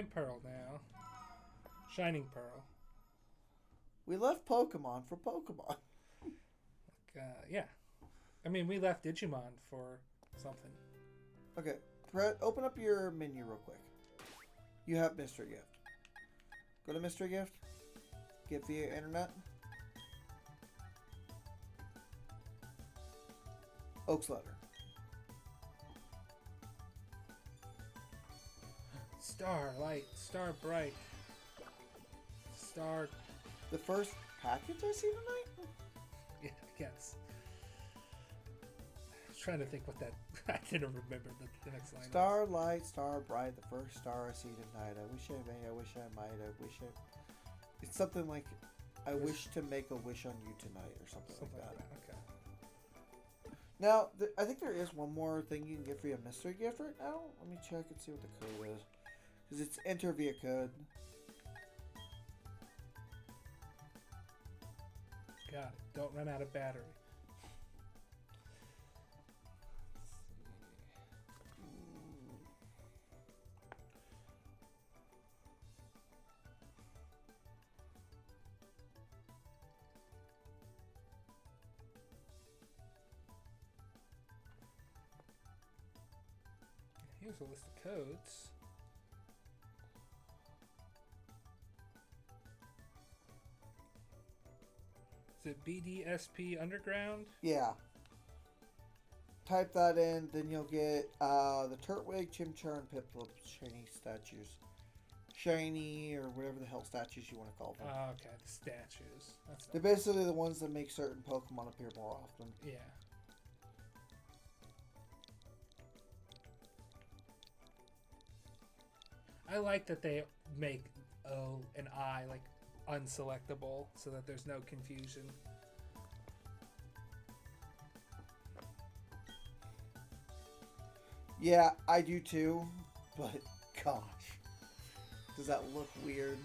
Shine Pearl now. Shining Pearl. We left Pokemon for Pokemon. Yeah. I mean, we left Digimon for something. Okay, open up your menu real quick. You have Mystery Gift. Go to Mystery Gift. Get via internet. Oak's Letter. Star Light, Star Bright, Star. The first package I see tonight? Yeah, I guess. I was trying to think what that. I didn't remember the next line. Starlight, Star Bright, the first star I see tonight. I wish I may, I wish I might, I wish I. It's something like, I wish to make a wish on you tonight, or something like that. Okay. Now, I think there is one more thing you can get via mystery gift right now. Let me check and see what the code is. Because it's enter via code. Got it. Don't run out of battery. Here's a list of codes. Is it BDSP Underground? Yeah. Type that in, then you'll get the Turtwig, Chimchar, and Piplup shiny statues. Shiny, or whatever the hell statues you want to call them. Okay, the statues. They're basically the ones that make certain Pokemon appear more often. Yeah. I like that they make O and I like unselectable so that there's no confusion. Yeah, I do too, but gosh, does that look weird?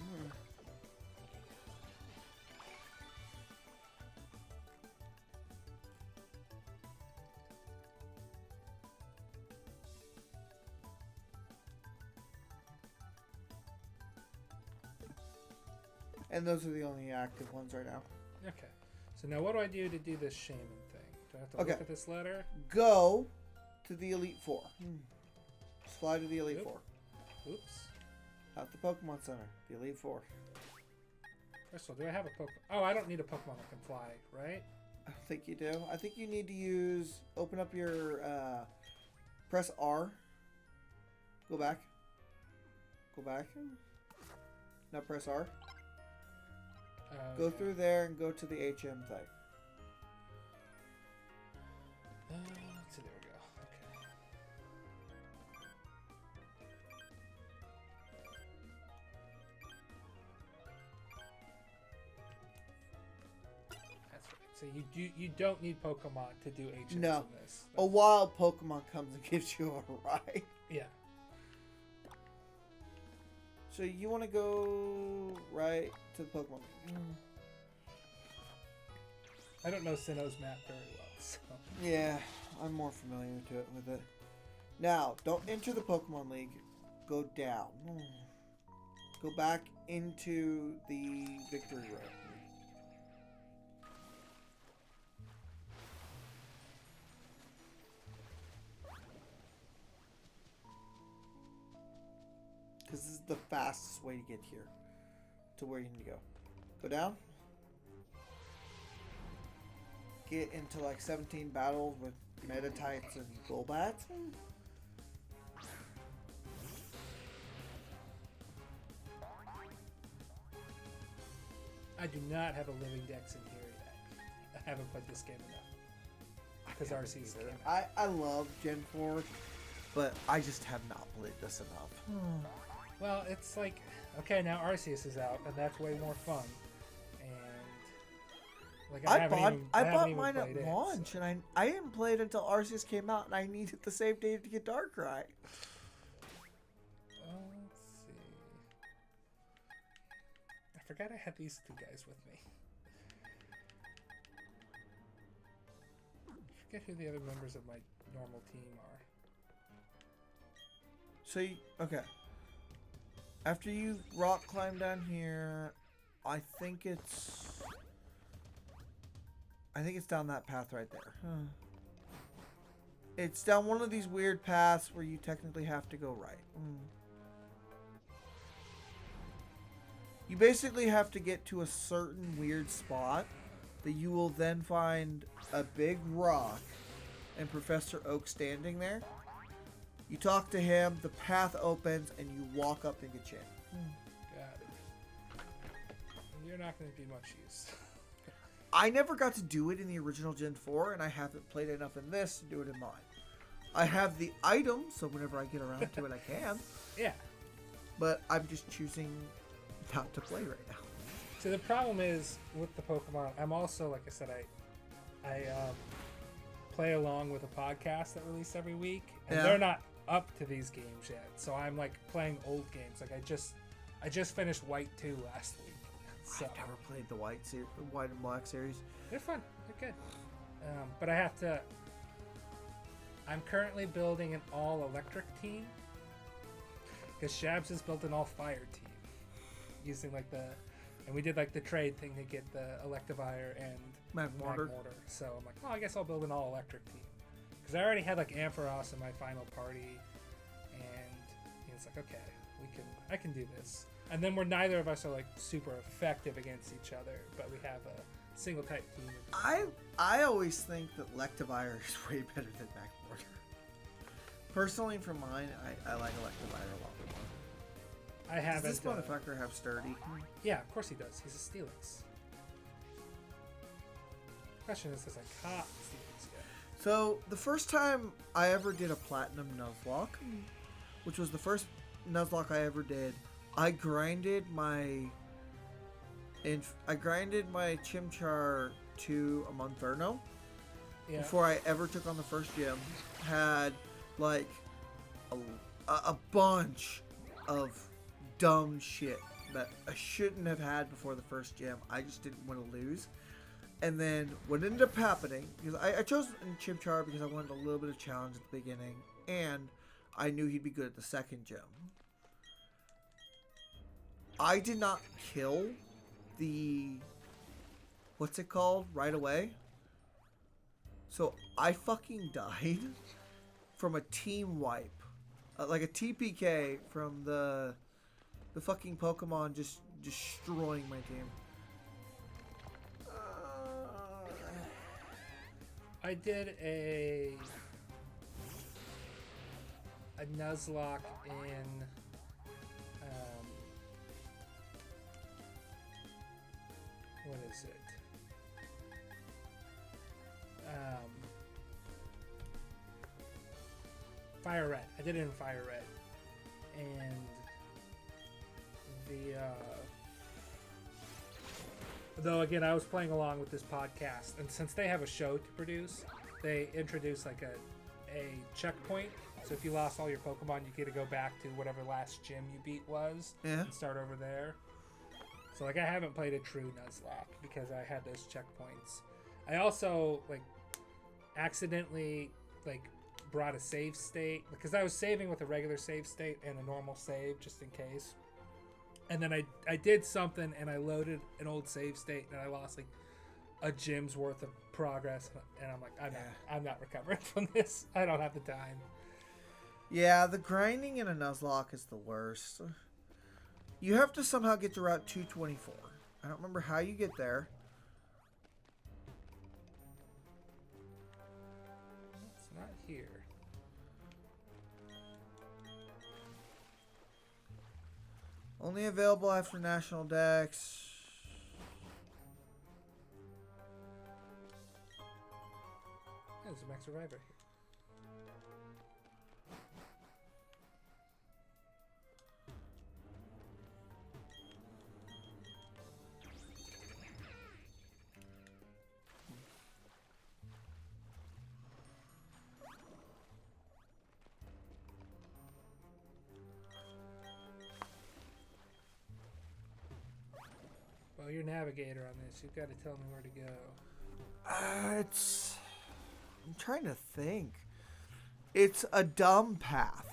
And those are the only active ones right now. Okay. So now what do I do to do this Shaymin thing? Do I have to look at this letter? Go to the Elite Four. Slide to the Elite Four. Oops. Not the Pokemon Center. The Elite Four. First of all, do I have a Pokemon? Oh, I don't need a Pokemon that can fly, right? I think you do. I think you need to use... Open up your... press R. Go back. Go back. Now press R. Go through there and go to the HM thing. So there we go. Okay. That's right. So you don't need Pokemon to do HMs in this. A wild Pokemon comes and gives you a ride. Yeah. So you want to go right to the Pokemon. I don't know Sinnoh's map very well, so. Yeah, I'm more familiar with it. Now, don't enter the Pokemon League. Go down. Go back into the Victory Road. Because this is the fastest way to get here. To where you need to go. Go down. Get into like 17 battles with Metatypes and Golbats. I do not have a living dex in here yet. I haven't played this game enough. Because RC's came out. I love Gen 4, but I just have not played this enough. Well, it's like, okay, now Arceus is out, and that's way more fun. And like I bought mine at launch, and I didn't play it until Arceus came out, and I needed the save data to get Darkrai. Let's see. I forgot I had these two guys with me. I forget who the other members of my normal team are. So, okay. After you rock climb down here, I think it's down that path right there. It's down one of these weird paths where you technically have to go right. You basically have to get to a certain weird spot that you will then find a big rock and Professor Oak standing there. You talk to him, the path opens, and you walk up and get in. Got it. You're not going to be much use. I never got to do it in the original Gen 4, and I haven't played enough in this to do it in mine. I have the item, so whenever I get around to it, I can. Yeah. But I'm just choosing not to play right now. So the problem is with the Pokemon, I'm also, like I said, I play along with a podcast that releases every week, and they're not up to these games yet. So I'm like playing old games. Like I just finished White 2 last week. So I've never played the White and Black series. They're fun. They're good. But I have to. I'm currently building an all-electric team because Shabs has built an all-fire team using like and we did like the trade thing to get the Electivire and Magmortar. So I'm like, oh, I guess I'll build an all-electric team because I already had like Ampharos in my final party, and it's like, okay, I can do this. And then neither of us are like super effective against each other, but we have a single type team. I always think that Electivire is way better than Magmortar. Personally, for mine, I like Electivire a lot more. I haven't. Does this motherfucker have Sturdy? Yeah, of course he does. He's a Steelix. Question is, does I caught Steelix yet? So, the first time I ever did a Platinum Nuzlocke, which was the first Nuzlocke I ever did, I grinded my Chimchar to a Monferno before I ever took on the first gym. Had like a bunch of dumb shit that I shouldn't have had before the first gym. I just didn't want to lose. And then what ended up happening, because I chose Chimchar because I wanted a little bit of challenge at the beginning, and I knew he'd be good at the second gym. I did not kill the, what's it called, right away. So I fucking died from a team wipe. Like a TPK from the fucking Pokemon just destroying my team. I did a Nuzlocke in what is it? Fire Red. I did it in Fire Red, and though again I was playing along with this podcast, and since they have a show to produce, they introduce like a checkpoint. So if you lost all your Pokemon, you get to go back to whatever last gym you beat was and start over there. So like I haven't played a true Nuzlocke because I had those checkpoints. I also like accidentally like brought a save state because I was saving with a regular save state and a normal save just in case. And then I did something and I loaded an old save state and I lost like a gym's worth of progress, and I'm like, I'm not recovering from this. I don't have the time. Yeah, the grinding in a Nuzlocke is the worst. You have to somehow get to Route 224. I don't remember how you get there. It's not here. Only available after National Dex. There's a Max Survivor here. Well, you're navigator on this. You've got to tell me where to go. I'm trying to think. It's a dumb path.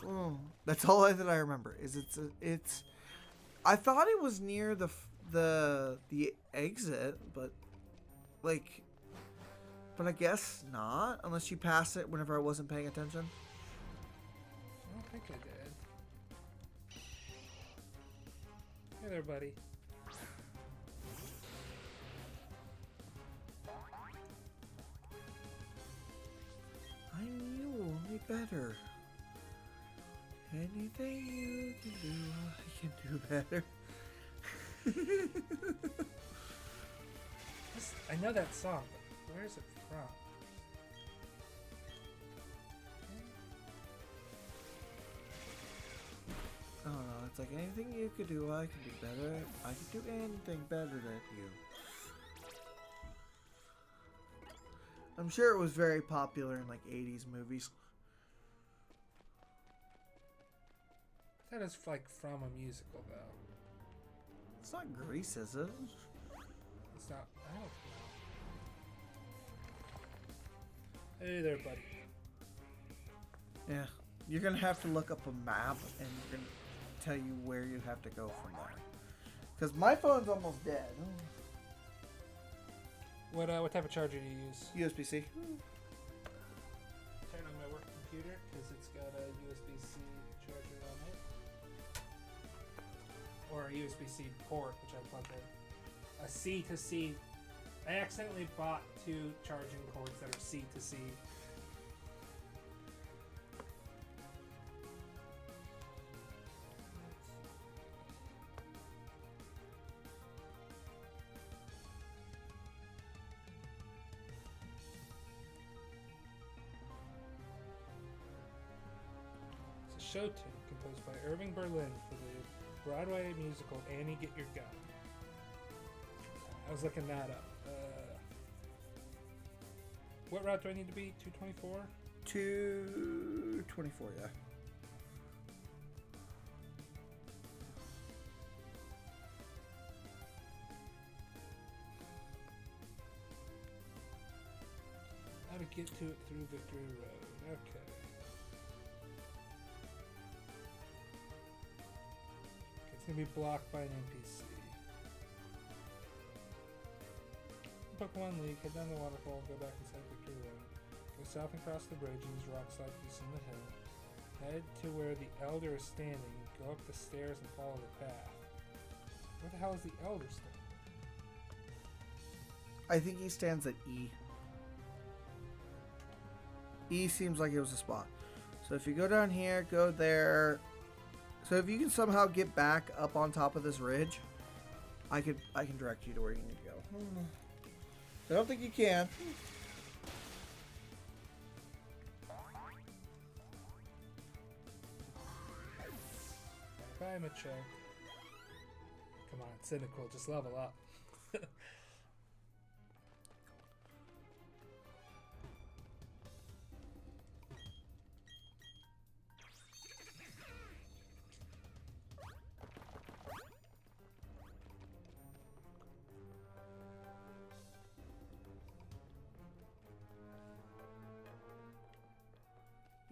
That's all that I remember. It's I thought it was near the exit, but like, but I guess not unless you pass it whenever I wasn't paying attention. I don't think I did. Hey there, buddy. I knew only better. Anything you can do, I can do better. I know that song, but where is it from? I don't know. It's like anything you could do, I can do better. I can do anything better than you. I'm sure it was very popular in like 80s movies. That is like from a musical, though. It's not Grease, is it? It's not. I don't know. Hey there, buddy. Yeah. You're going to have to look up a map and you're going to tell you where you have to go from there. Because my phone's almost dead. What type of charger do you use? USB-C. Turn on my work computer because it's got a USB-C charger on it. Or a USB-C port, which I plugged in. A C to C. I accidentally bought 2 charging cords that are C to C. It's a show tune composed by Irving Berlin for the Broadway musical Annie, Get Your Gun. I was looking that up. What route do I need to be? 224? 224, yeah. How to get to it through Victory Road. Okay. It's going to be blocked by an NPC. Pokemon League, head down the waterfall and go back inside Victory Road. Go south and cross the bridge and use rock slide to descend the hill. Head to where the Elder is standing. Go up the stairs and follow the path. Where the hell is the Elder standing? I think he stands at E. E seems like it was a spot. So if you go down here, go there. So if you can somehow get back up on top of this ridge, I can direct you to where you need to go. I don't think you can. Bye, Macho. Come on, cynical, just level up.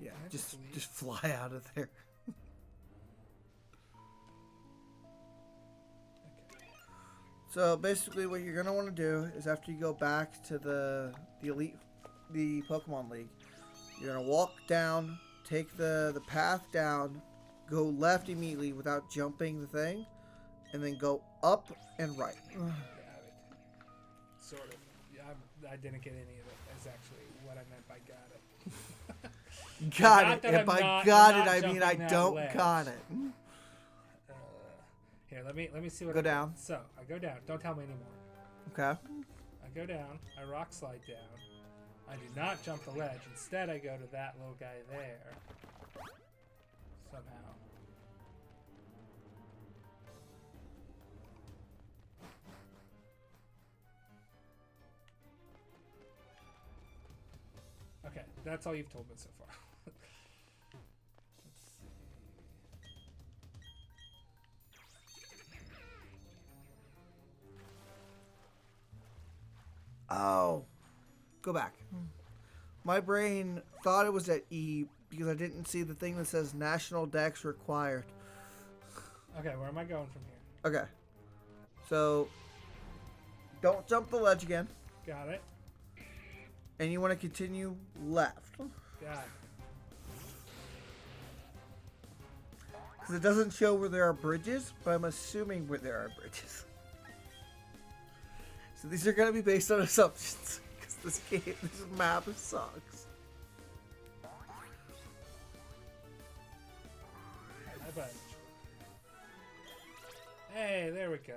Yeah, I just leave? fly out of there. Okay. So basically, what you're gonna want to do is after you go back to the Pokemon League, you're gonna walk down, take the path down, go left immediately without jumping the thing, and then go up and right. Got it. Sort of. Yeah, I didn't get any of it. That's actually what I meant by got it. Got Not it. that And I'm by not- got I'm it, not I mean I jumping that don't ledge. got it. Here, let me see what Go I down. So I go down. Don't tell me anymore. Okay. I go down. I rock slide down. I do not jump the ledge. Instead, I go to that little guy there. Somehow. Okay, that's all you've told me so far. Let's see. Oh. Go back. My brain thought it was at E because I didn't see the thing that says National Dex required. Okay, where am I going from here? Okay. So, don't jump the ledge again. Got it. And you want to continue left. Got it. Because it doesn't show where there are bridges, but I'm assuming where there are bridges. So these are going to be based on assumptions. Because this map sucks. I bet. Hey, there we go.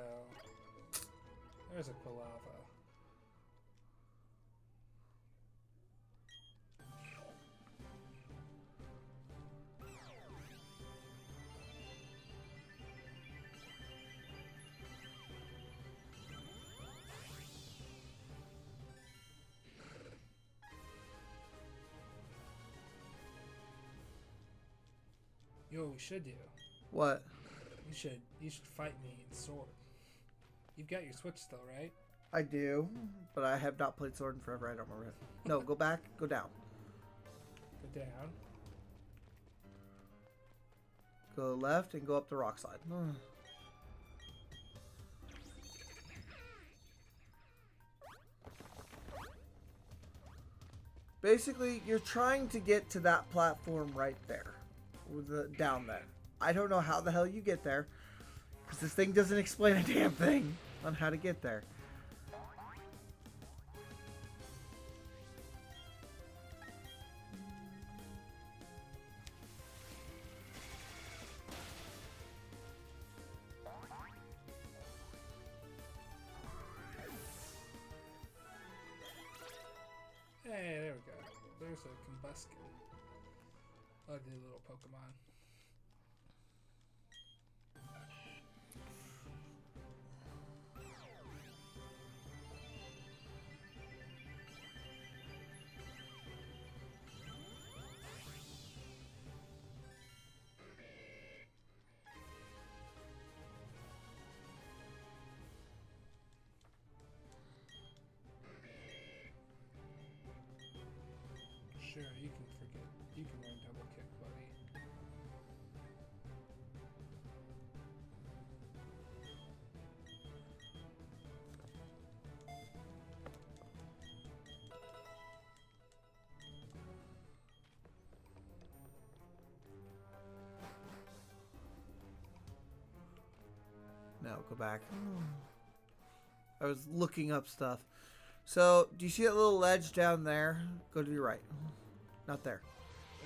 There's a Quilava. You know what we should do? What? You should fight me in Sword. You've got your Switch still, right? I do, but I have not played Sword in forever. I don't remember it. No, go back, go down. Go down. Go left and go up the rock slide. Basically, you're trying to get to that platform right there. Down there. I don't know how the hell you get there. Because this thing doesn't explain a damn thing on how to get there. Hey, there we go. There's a Combuskin. Ugly little Pokemon. Sure, you can forget. You can learn double kick, buddy. No, go back. I was looking up stuff. So, do you see that little ledge down there? Go to your right. Not there.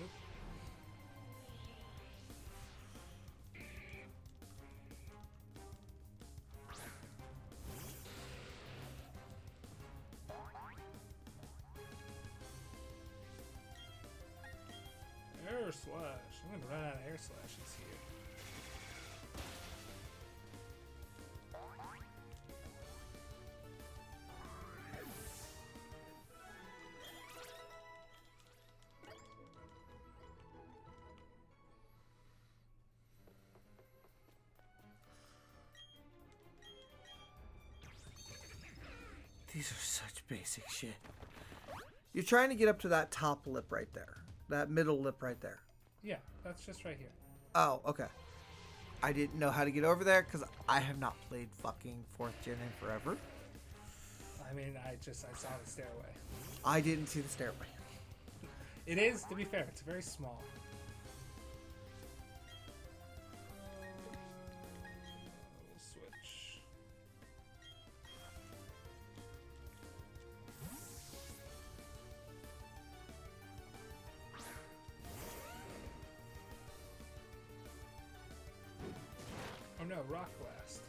Nope. Air slash. I'm gonna run out of air slashes here. These are such basic shit. You're trying to get up to that top lip right there. That middle lip right there. Yeah, that's just right here. Oh, okay. I didn't know how to get over there because I have not played fucking 4th gen in forever. I mean, I saw the stairway. I didn't see the stairway. It is, to be fair, it's very small. We'll switch. Oh no, Rock Blast.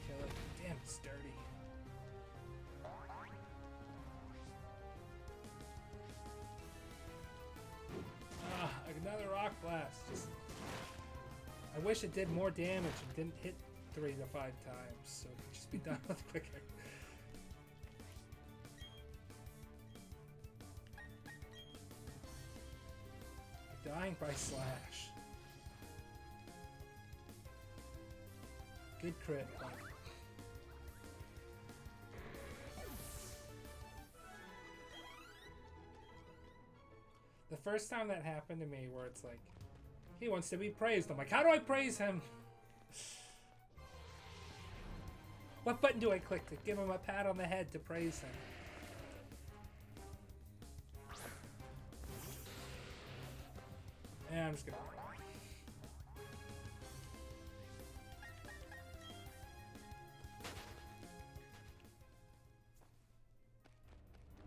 Kill it. Damn, it's dirty. Ah, another Rock Blast. I wish it did more damage and didn't hit 3 to 5 times, so it could just be done with quicker. You're dying by slash. Good crit. But... The first time that happened to me, where it's like, he wants to be praised. I'm like, how do I praise him? What button do I click to give him a pat on the head to praise him? And I'm just gonna...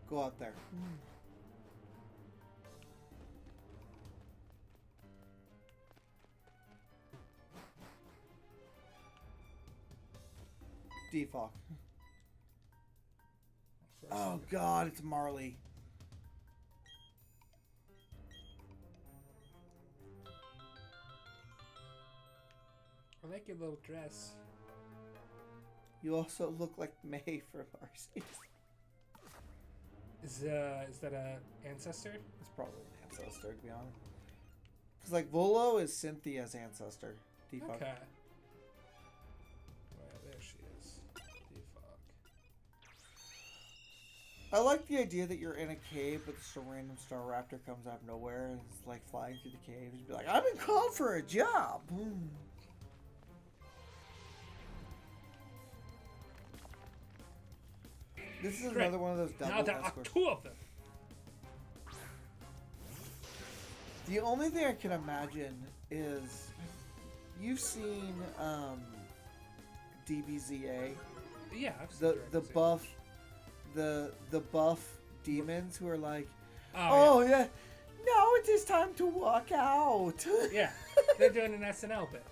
Go out there. Defog. Oh God, it's Marley. I like your little dress. You also look like May from Arceus. Is that a ancestor? It's probably an ancestor, to be honest. Because like Volo is Cynthia's ancestor. Defog. Okay. Well, there she is. Defog. I like the idea that you're in a cave, but just a random star raptor comes out of nowhere and is like flying through the cave. You'd be like, I've been called for a job. This is another one of those double Now there are escorts. 2 of them. The only thing I can imagine is you've seen DBZA, Yeah, I've seen the Dragon Zeta. buff, the buff demons who are like, Oh, oh yeah, now it is time to walk out. yeah. They're doing an SNL bit.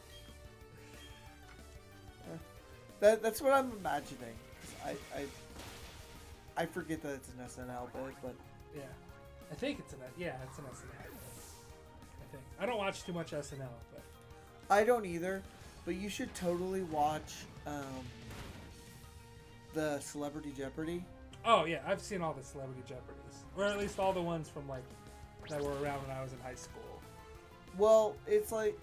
That's what I'm imagining. I forget that it's an SNL bit, but Yeah. I think it's it's an SNL. I think. I don't watch too much SNL, but I don't either. But you should totally watch the Celebrity Jeopardy. oh yeah, I've seen all the Celebrity Jeopardies, or at least all the ones from like that were around when I was in high school. Well, it's like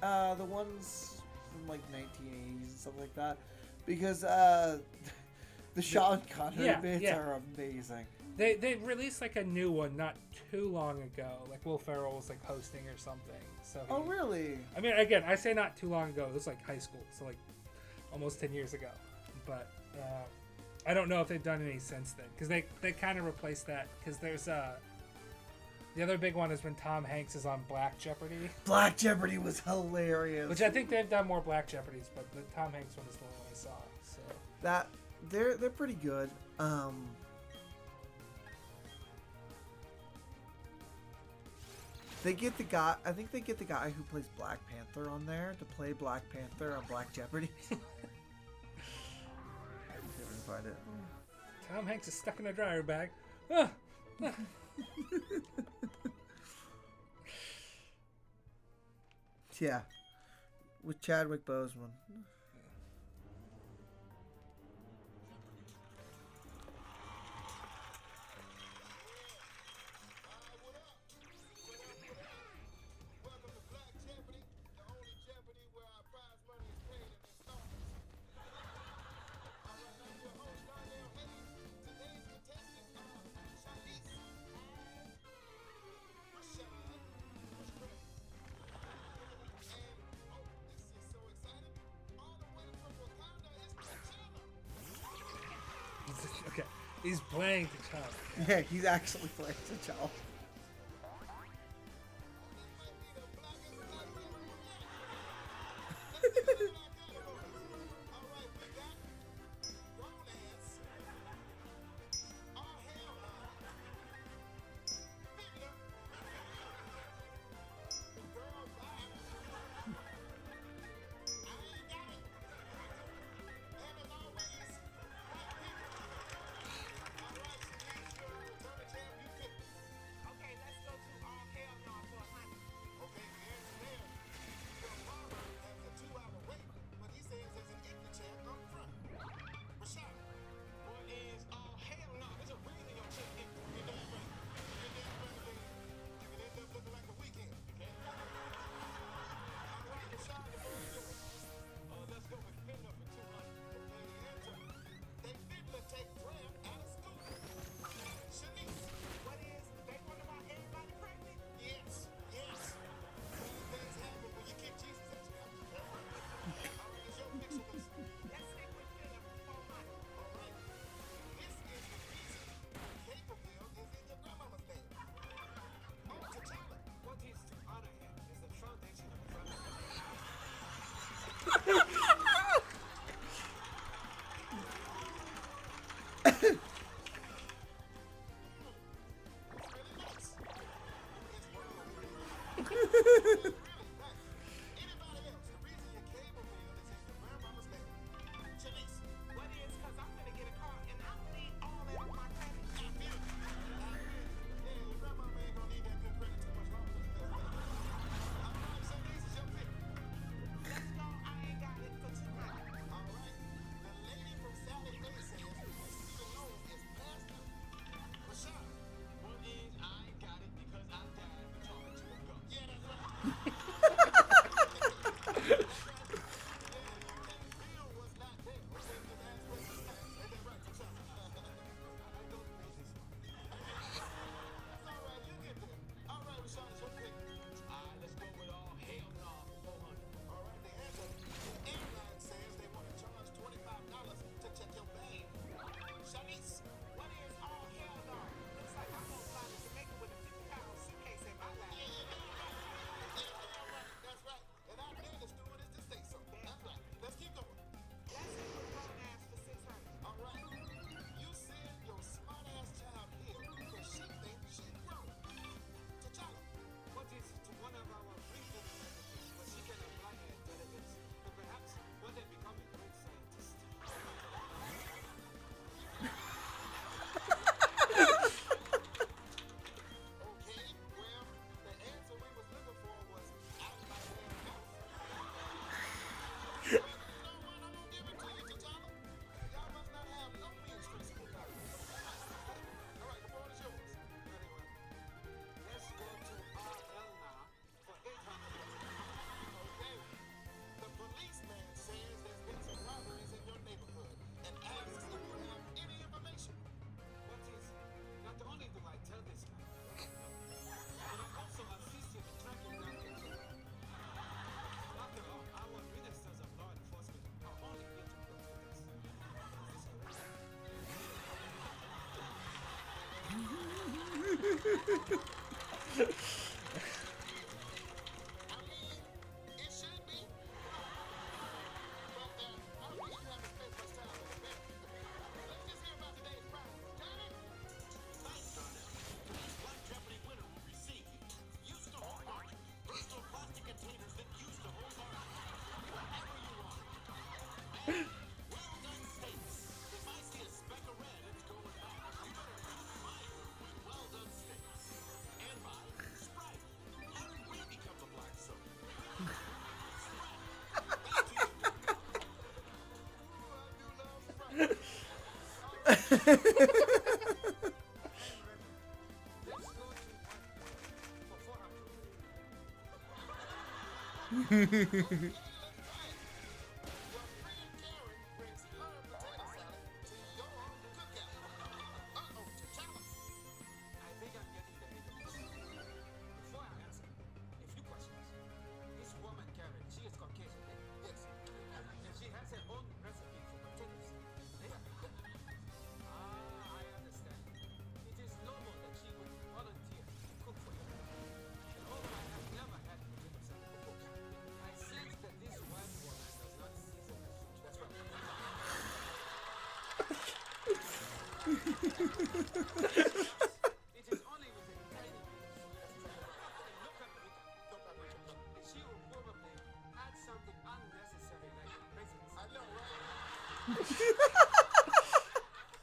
the ones from like 1980s and stuff like that, because the Sean Connery bits are amazing. They released like a new one not too long ago. Like Will Ferrell was like hosting or something. So Oh really? I mean, again, I say not too long ago. It was like high school, so like almost 10 years ago. But I don't know if they've done any since then, because they kind of replaced that. Because there's the other big one is when Tom Hanks is on Black Jeopardy. Black Jeopardy was hilarious. Which I think they've done more Black Jeopardies, but the Tom Hanks one is the one I saw. So that they're pretty good. They get the guy. I think they get the guy who plays Black Panther on there to play Black Panther on Black Jeopardy. I couldn't find it. Tom Hanks is stuck in a dryer bag. Ah! Yeah, with Chadwick Boseman. Okay, he's playing T'Challa. Yeah, he's actually playing T'Challa.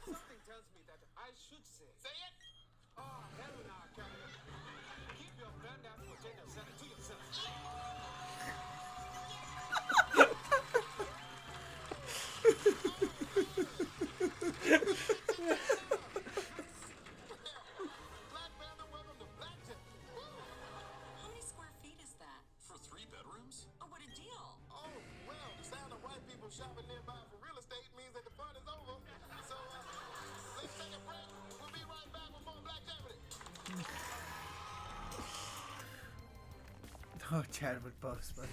Something tells me that I should say it. Oh, hell no, Captain. Keep your bland ass potato salad to yourself. Black Panther, welcome to Black Tip. How many square feet is that? For 3 bedrooms? Oh, what a deal. Oh, well, the sound of white people shopping nearby for real estate means that the fun is over. So, let's take a break. We'll be right back with more Black Jeopardy. Oh, Chadwick Boseman.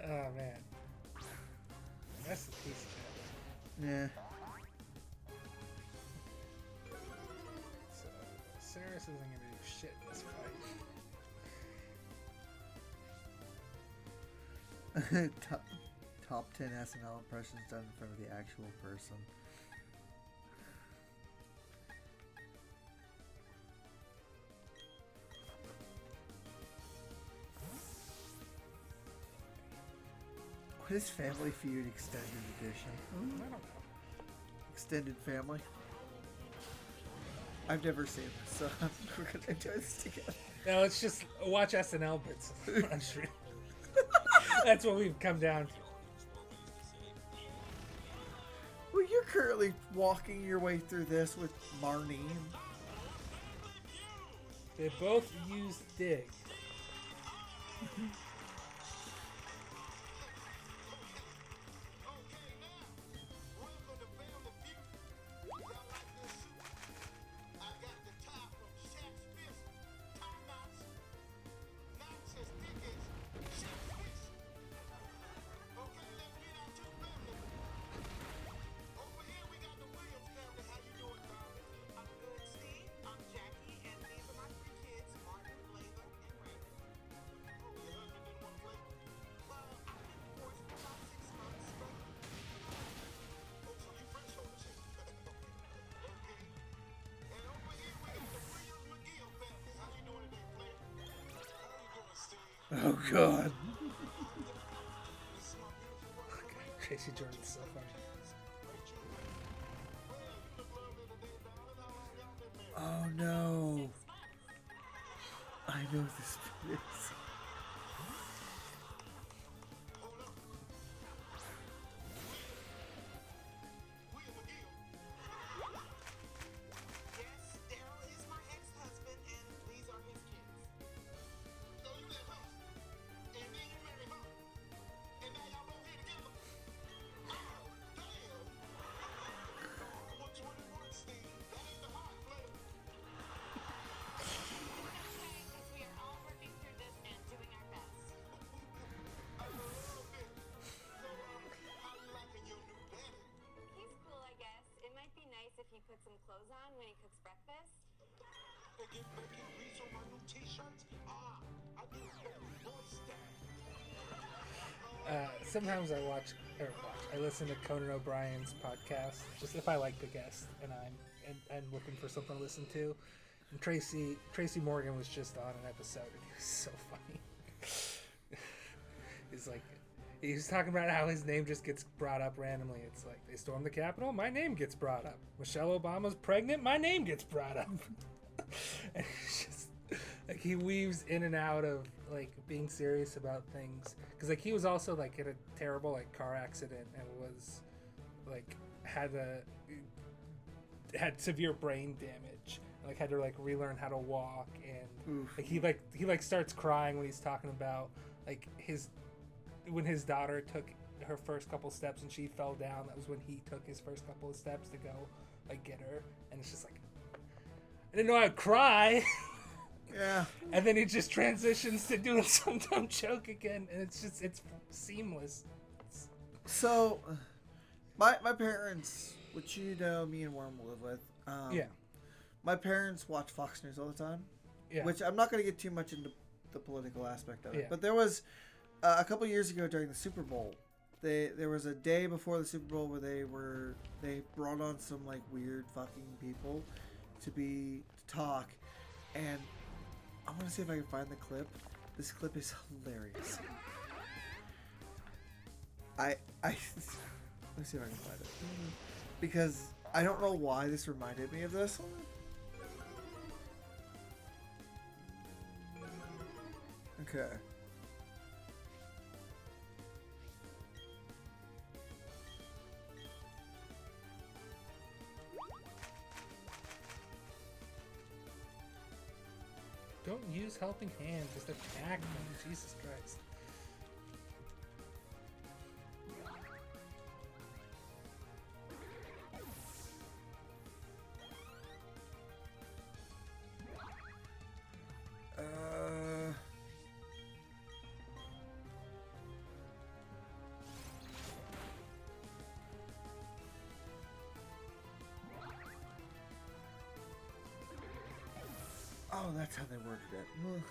Oh man, that's the piece of shit. Yeah. So Saris isn't gonna do shit in this fight. Top 10 SNL impressions done in front of the actual person. What is Family Feud Extended Edition? I don't know. Extended Family? I've never seen this, so we're gonna enjoy this together. No, it's just watch SNL bits on stream. That's what we've come down to. Well, you're currently walking your way through this with Marnie. They both use dig. Oh God. Tracy Jordan's so funny. Oh no. I know this bit is. Yes, Daryl is my ex-husband, and these are his kids. So you met her, and then you married her, and now y'all both here together. Oh, damn! What you want, Steve? That ain't the hard play. Because we are all working through this, and get making grease on my new t-shirts? I get very moist. Sometimes I listen to Conan O'Brien's podcast, just if I like the guest and I'm looking for something to listen to. And Tracy Morgan was just on an episode, and he was so funny. He was talking about how his name just gets brought up randomly. It's like, they stormed the Capitol, my name gets brought up. Michelle Obama's pregnant, my name gets brought up. And it's just like he weaves in and out of like being serious about things, because like he was also like in a terrible like car accident and was like had severe brain damage, like had to like relearn how to walk, and like he starts crying when he's talking about like when his daughter took her first couple steps and she fell down. That was when he took his first couple of steps to go like get her, and it's just like, I didn't know I'd cry. Yeah. And then he just transitions to doing some dumb joke again, and it's seamless. So, my parents, which you know me and Worm live with, Yeah. my parents watch Fox News all the time, Yeah. which I'm not going to get too much into the political aspect of it. Yeah. But there was, a couple years ago during the Super Bowl, there was a day before the Super Bowl where they brought on some like weird fucking people to talk, and I want to see if I can find the clip. This clip is hilarious. Let me see if I can find it, because I don't know why this reminded me of this one. Okay. Don't use helping hand, just attack them. Jesus Christ. Oh, that's how they worded it. Ugh.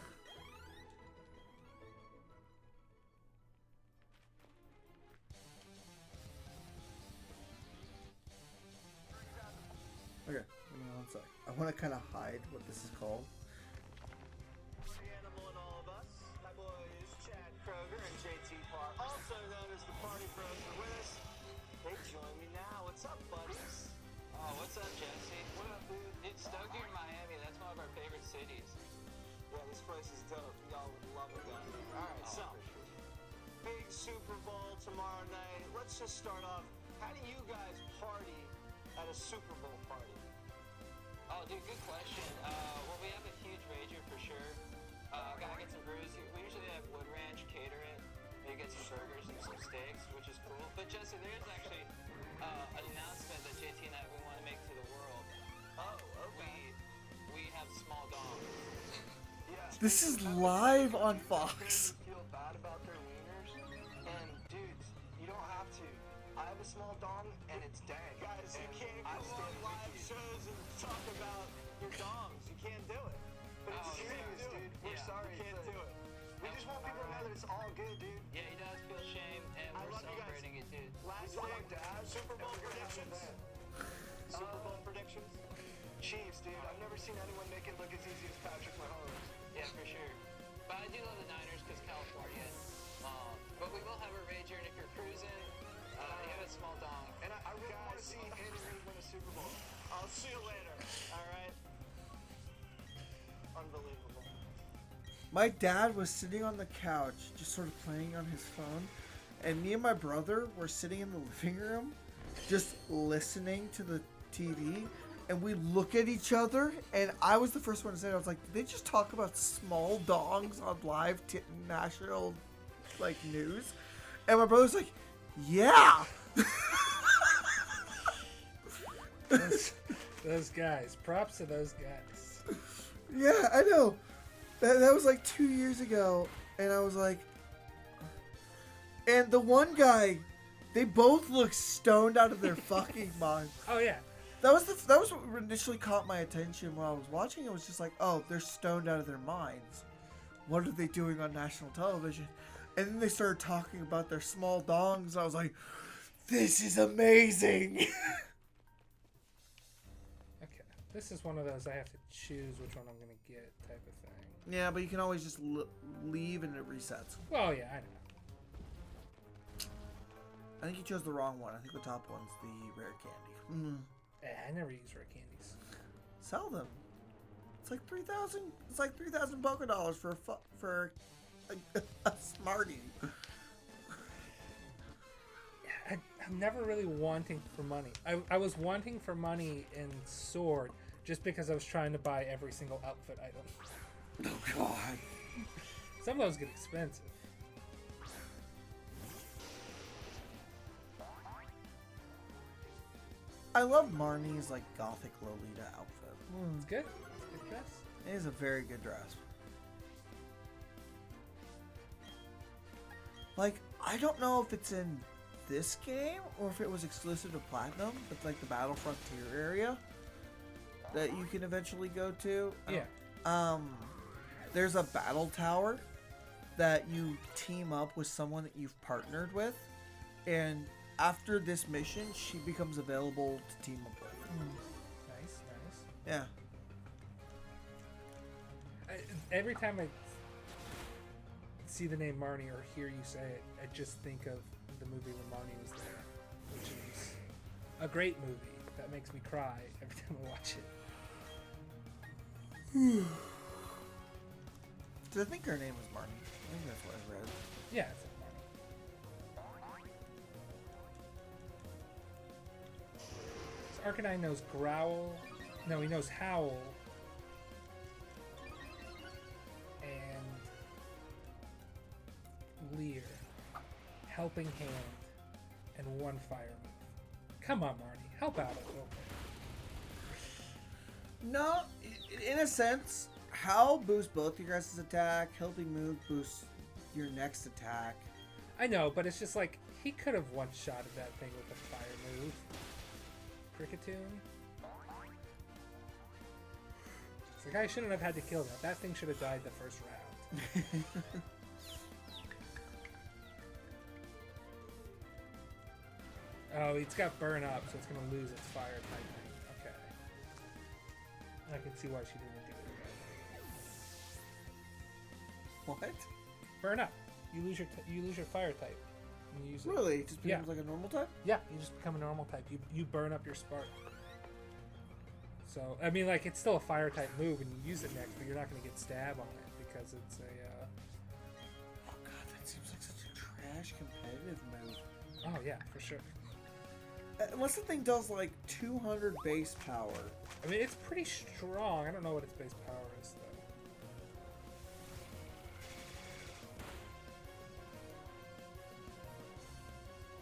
Okay, hold on one sec. I want to kind of hide what this is called. The animal in all of us. My boys Chad Kroger and JT Park, also known as the Party Bros, are with us. They join me now. What's up, buddies? Oh, what's up, Jesse? What up, dude? Dude, stoked you're in Miami. That's one of our favorite cities. Yeah, this place is dope. Y'all would love it down here. All right, so big Super Bowl tomorrow night. Let's just start off. How do you guys party at a Super Bowl party? Oh, dude, good question. Well, we have a huge rager for sure. Gotta get some brews. We usually have Wood Ranch, cater it. Maybe get some burgers and some steaks, which is cool. But Jesse, there is actually an announcement that JT and I want to make to the world. Oh, okay. We have small dogs. Yeah. This is live on Fox. Feel bad about their wieners, and dudes, you don't have to. I have a small dong, and it's dang. Guys, you can't go on live shows and talk about your dongs. You can't do it. But it's serious, dude. We're Yeah. sorry, you can't do it. We just want people to know that it's all good, dude. Yeah, he does feel shame, and I we're love you guys. celebrating it, dude. Last thing, Super Bowl predictions. Super Bowl predictions. Chiefs, dude. I've never seen anyone make it look as easy as Patrick Mahomes. Yeah, for sure. But I do love the Niners because California. But we will have a rager, and if you're cruising, you have a small dong. And I really want to see Andy Reid win a Super Bowl. I'll see you later. All right. Unbelievable. My dad was sitting on the couch, just sort of playing on his phone, and me and my brother were sitting in the living room, just listening to the TV, and we look at each other, and I was the first one to say it. I was like, did they just talk about small dongs on live national, like, news? And my brother's like, yeah! Those guys. Props to those guys. Yeah, I know. That was like 2 years ago, and I was like... And the one guy, they both look stoned out of their fucking mind. Oh yeah, That was what initially caught my attention when I was watching. It was just like, oh, they're stoned out of their minds. What are they doing on national television? And then they started talking about their small dongs. I was like, this is amazing. Okay, this is one of those I have to choose which one I'm gonna get type of thing. Yeah, but you can always just leave and it resets. Well, yeah, I know. I think you chose the wrong one. I think the top one's the rare candy. I never use rare candies. Sell them. It's like 3,000. It's like 3,000 Poké dollars for a Smartie. I'm never really wanting for money. I was wanting for money in Sword just because I was trying to buy every single outfit item. Oh God. Some of those get expensive. I love Marnie's like gothic Lolita outfit. It's good. It's a good dress. It is a very good dress. Like, I don't know if it's in this game or if it was exclusive to Platinum, but like the Battle Frontier area that you can eventually go to. Yeah. There's a battle tower that you team up with someone that you've partnered with, and after this mission, she becomes available to team up with. Nice, nice. Yeah. Every time I see the name Marnie or hear you say it, I just think of the movie when Marnie was there, which is a great movie that makes me cry every time I watch it. I think her name was Marnie. I think that's what I read. Yeah, it's like Marnie. So Arcanine knows Growl. No, he knows Howl. And Leer. Helping Hand. And one Fire move. Come on, Marnie. Help out a little bit. No, in a sense, Howl boosts both your guys' attack. Helping Move boosts your next attack. I know, but it's just like, he could have one-shotted that thing with a Fire move. Cricketune. It's like, I shouldn't have had to kill that. That thing should have died the first round. Oh, it's got burn up, so it's going to lose its fire typing. Okay. I can see why she didn't do it. What? Burn up. You lose your fire type. And you use it. Really? It just becomes Yeah. like a normal type? Yeah, you just become a normal type. You burn up your spark. So, I mean, like, it's still a fire type move, and you use it next, but you're not going to get stab on it because it's a. Oh God, that seems like such a trash competitive move. Oh yeah, for sure. Unless the thing does like 200 base power. I mean, it's pretty strong. I don't know what its base power is though.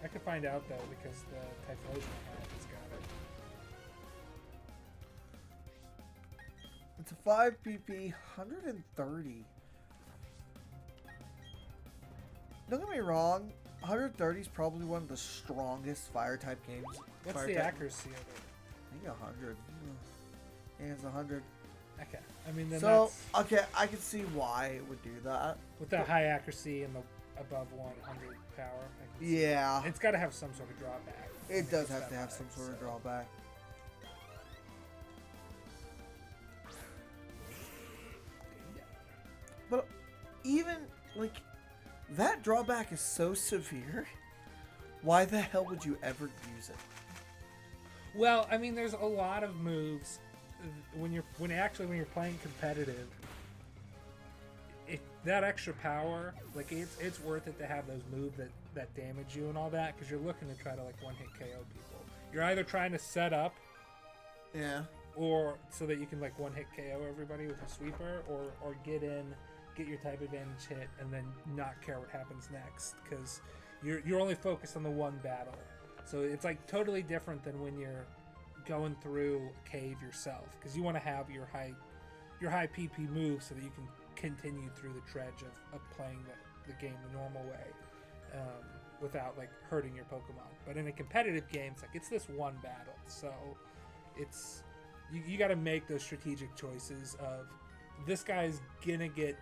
I could find out though because the Typhlosion has got it. It's a 5 PP, 130. Don't get me wrong, 130 is probably one of the strongest fire type games. What's fire the type. accuracy of it? I think 100. Yeah, it's 100. Okay, I mean then So, that's okay, I can see why it would do that. with the high accuracy and the above 100 power. I can see. Yeah, It's got to have some sort of drawback. it does have that to have high, some sort of so- drawback. Yeah. But even, like, that drawback is so severe, why the hell would you ever use it? Well, I mean, there's a lot of moves when you're playing competitive. That extra power, like it's worth it to have those moves that damage you and all that because you're looking to try to like one hit KO people. You're either trying to set up, Yeah. or so that you can like one hit KO everybody with a sweeper, or get your type advantage hit and then not care what happens next because you're only focused on the one battle. So it's like totally different than when you're going through a cave yourself because you want to have your high PP move so that you can continue through the trudge of playing the game the normal way without like hurting your Pokemon. But in a competitive game, it's like it's this one battle, so it's you got to make those strategic choices of this guy's gonna get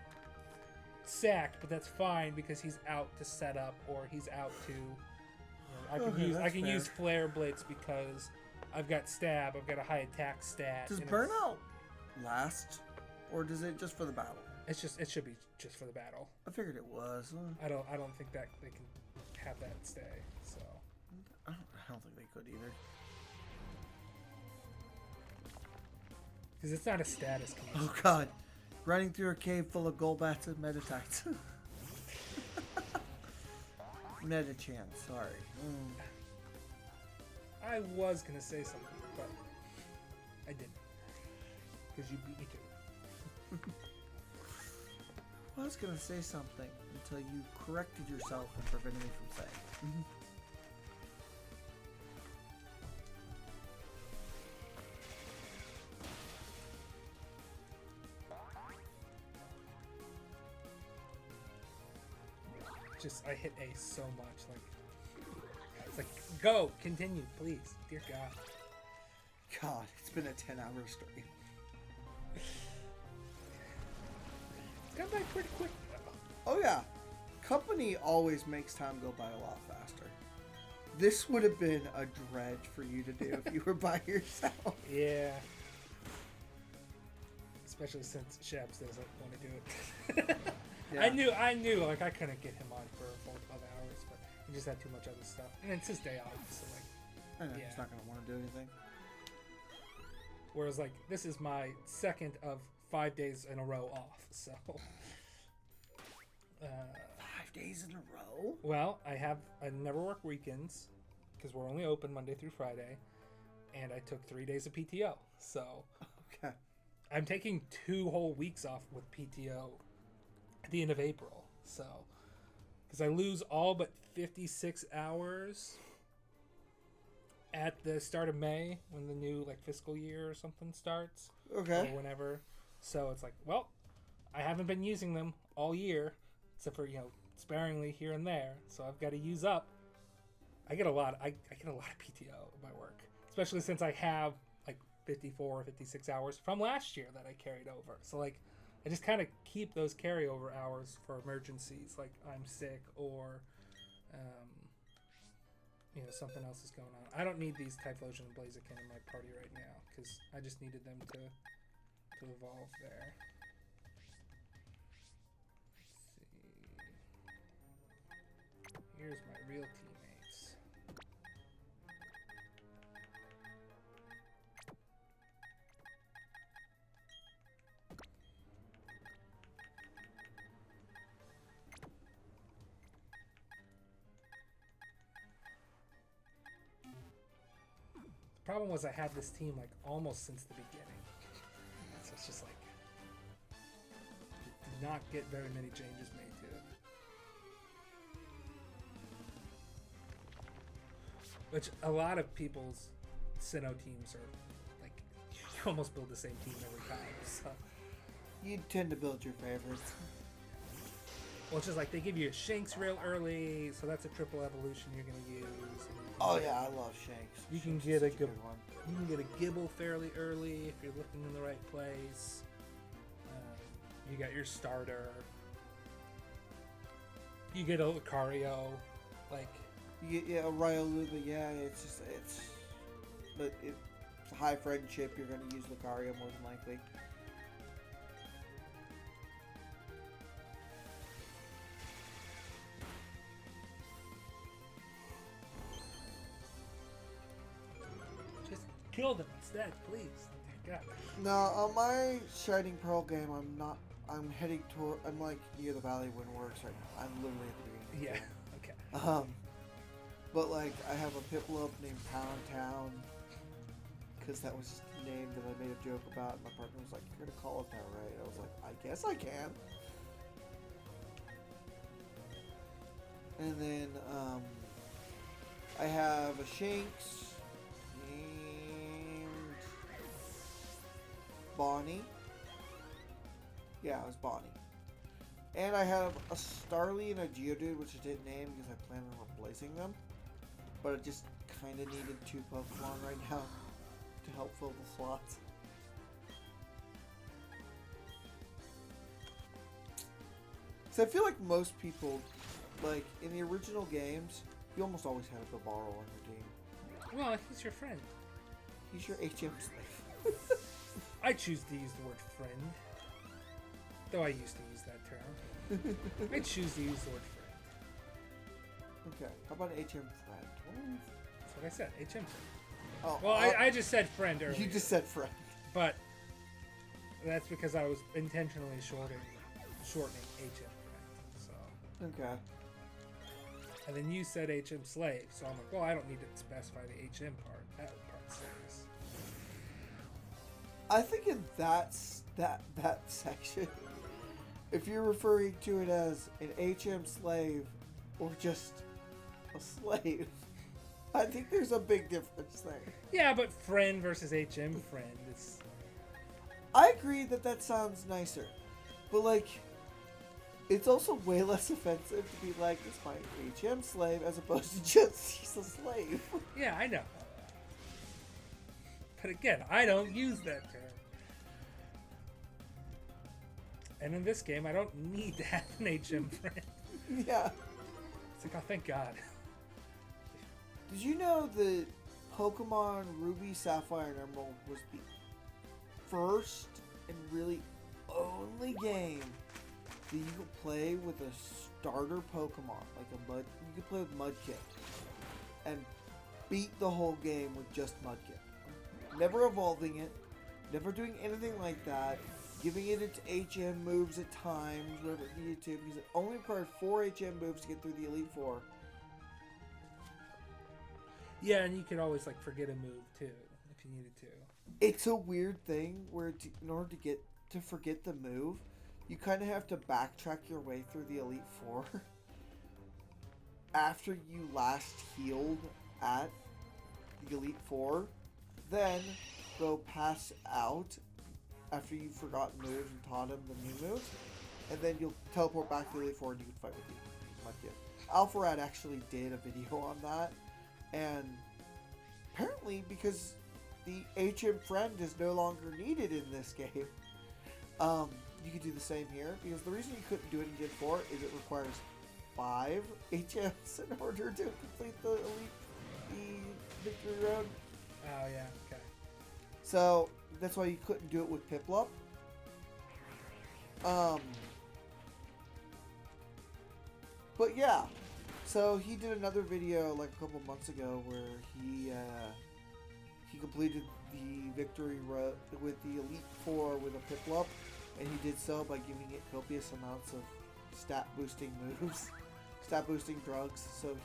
sacked, but that's fine because he's out to set up or he's out to. I can Okay, that's fair. use flare blitz because I've got stab. I've got a high attack stat. Does and it's- burnout last, or does it just for the battle? It should be just for the battle. I figured it was. I don't think that they can have that stay. So I don't think they could either. because it's not a status case. Oh god, running through a cave full of Golbats and Meditites. Medicham, sorry. I was gonna say something, but I didn't because you beat me to it. I was gonna say something until you corrected yourself and prevented me from saying. Just I hit A so much, like it's like go, continue, please, dear God. God, it's been a 10-hour stream. It's gone by pretty quick though. Oh yeah, company always makes time go by a lot faster. This would have been a dredge for you to do if you were by yourself. Yeah. Especially since Shabs doesn't want to do it. Yeah. I knew, like I couldn't get him on for a full 12 hours, but he just had too much other stuff. And it's his day off, so like, I know, Yeah. he's not gonna want to do anything. whereas like this is my second of 5 days in a row off, so. 5 days in a row? Well, I never work weekends because we're only open Monday through Friday, and I took 3 days of PTO, so Okay. I'm taking 2 whole weeks off with PTO at the end of April, so because I lose all but 56 hours at the start of May when the new like fiscal year or something starts, Okay. or whenever. So it's like, well, I haven't been using them all year, except for sparingly here and there. So I've got to use up. I get a lot. I get a lot of PTO at my work, especially since I have like 54 or 56 hours from last year that I carried over. So like, I just kind of keep those carryover hours for emergencies, like I'm sick or, something else is going on. I don't need these Typhlosion and Blaziken in my party right now because I just needed them to evolve there. Let's see. Here's my real teammates. The problem was I had this team like almost since the beginning, so it's just like did not get very many changes made to it. Which a lot of people's Sinnoh teams are like you almost build the same team every time. So. You tend to build your favorites. Well, it's just like they give you a Shanks real early, so that's a triple evolution you're gonna use. Oh yeah, I love Shanks. You can Shanks get is a such good one. You can get a Gibble fairly early if you're looking in the right place. You got your starter. You get a Lucario, like You get, a Riolu, but yeah, but it's high friendship. You're gonna use Lucario more than likely. just kill them instead, please. God. No, on my Shining Pearl game, I'm heading toward. I'm like near the Valley Wind Works right now. I'm literally at the beginning. Yeah. Of the Okay. game. But like I have a Piplup named Pound Town because that was just the name that I made a joke about. And my partner was like, "You're gonna call it that, right?" I was like, "I guess I can." And then I have a Shanks named Bonnie. Yeah, it was Bonnie. And I have a Starly and a Geodude, which I didn't name because I plan on replacing them. But I just kind of needed 2 Pokemon right now to help fill the slots. So I feel like most people, like in the original games, you almost always had a Bobaro on your team. Well, he's your friend. He's your HM slave. I choose to use the word friend. Though I used to use that term. I choose to use the word friend. Okay, how about HM friend? That's what I said. HM friend. Oh, Well, I just said friend earlier. You just said friend. But that's because I was intentionally shortening HM friend. So. Okay. And then you said HM slave, so I'm like, well, I don't need to specify the HM part. That part says. I think in that section, if you're referring to it as an HM slave or just a slave, I think there's a big difference there. Yeah, but friend versus HM friend is. I agree that sounds nicer, but like, it's also way less offensive to be like, it's my HM slave as opposed to just he's a slave. Yeah, I know. But again, I don't use that term. And in this game, I don't need to have an HM friend. Yeah. It's like, oh, thank God. Did you know that Pokemon Ruby, Sapphire, and Emerald was the first and really only game that you could play with a starter Pokemon, like you could play with Mudkip, and beat the whole game with just Mudkip. Never evolving it, never doing anything like that, giving it its HM moves at times, wherever it needed to, because it only required 4 HM moves to get through the Elite Four. Yeah, and you could always like forget a move too if you needed to. It's a weird thing where in order to forget the move, you kind of have to backtrack your way through the Elite Four after you last healed at the Elite Four, then go pass out after you've forgotten moves and taught him the new moves, and then you'll teleport back to the Elite Four and you can fight with you. Alpharad actually did a video on that, and apparently because the HM friend is no longer needed in this game, you could do the same here, because the reason you couldn't do it in Gen 4 is it requires 5 HMs in order to complete the victory road. Oh yeah, okay. So that's why you couldn't do it with Piplup. But yeah, so he did another video like a couple months ago where he completed the victory road with the Elite Four with a Piplup, and he did so by giving it copious amounts of stat boosting moves, stat boosting drugs. So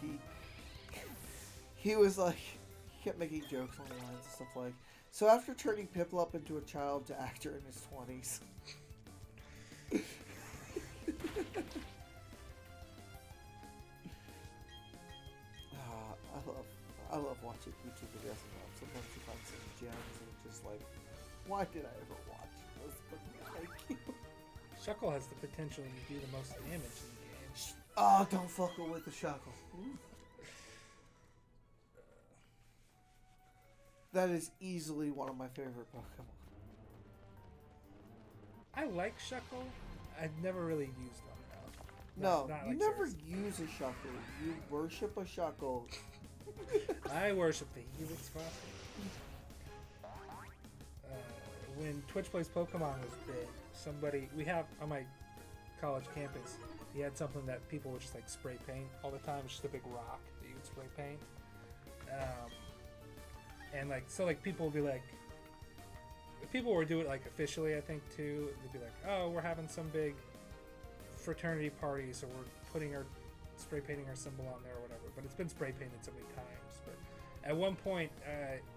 he was like, he kept making jokes on the lines and stuff like, so after turning Piplup into a child to actor in his 20s. I love watching YouTube videos and sometimes you find some gems and it's just like, why did I ever watch this? But thank you. Shuckle has the potential to do the most damage in the game. Oh, don't fuck with the Shuckle. That is easily one of my favorite Pokemon. I like Shuckle. I've never really used one though. No, Not you like never seriously. use a Shuckle. You worship a Shuckle. I worship the Helix Fossil. When Twitch Plays Pokemon was big, we have on my college campus, he had something that people would just like spray paint all the time. It's just a big rock that you would spray paint. And like, so like people would be like, people would do it like officially, I think too. They'd be like, oh, we're having some big fraternity party, so we're putting our spray painting our symbol on there or whatever. But it's been spray painted so many times. But at one point,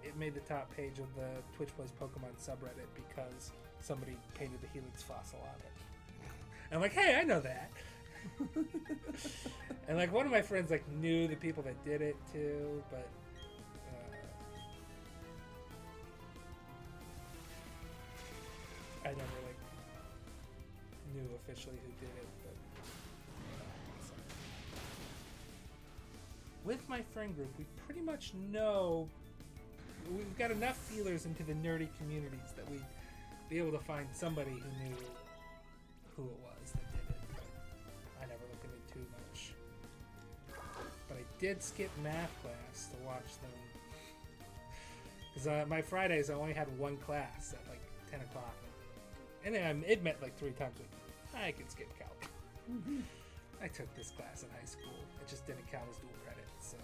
it made the top page of the Twitch Plays Pokemon subreddit because somebody painted the Helix Fossil on it. I'm like, hey, I know that. And like one of my friends like knew the people that did it too, but I never like knew officially who did it. But so. With my friend group, we pretty much know we've got enough feelers into the nerdy communities that we'd be able to find somebody who knew who it was that did it. But I never looked into it too much. But I did skip math class to watch them. Because my Fridays, I only had one class at like 10 o'clock. And then it met like 3 times a week. I could skip calc. I took this class in high school. It just didn't count as dual credit, so.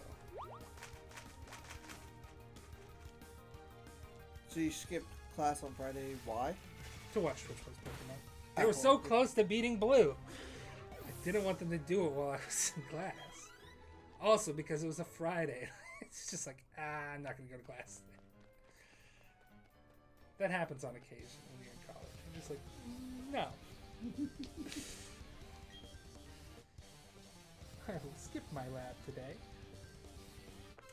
So you skipped class on Friday. Why? To watch Twitch Plays Pokemon. They were so close to beating Blue. I didn't want them to do it while I was in class. Also, because it was a Friday. It's just like, I'm not going to go to class today. That happens on occasion when you're in college. I'm just like, no. I will skip my lab today.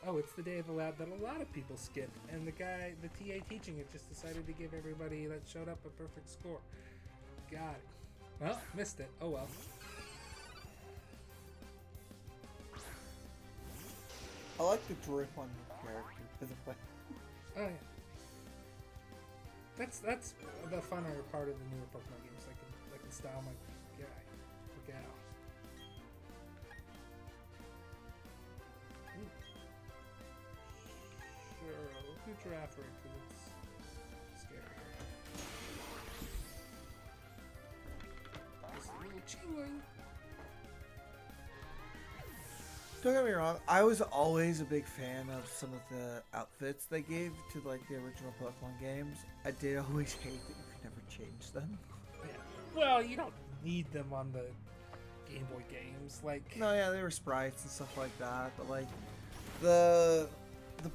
Oh, it's the day of the lab that a lot of people skip, and the TA teaching it just decided to give everybody that showed up a perfect score. Got it. Well, missed it. Oh well. I like the drip on your character because of Oh yeah. That's the funner part of the newer Pokemon games, like the style my guy or gal. Ooh. Sure, we'll do Giraffe because it's scary. Just a little chingling. Don't get me wrong, I was always a big fan of some of the outfits they gave to like the original Pokemon games. I did always hate that you could never change them. Yeah. Well, you don't need them on the Game Boy games. Like, No, yeah, they were sprites and stuff like that, but like the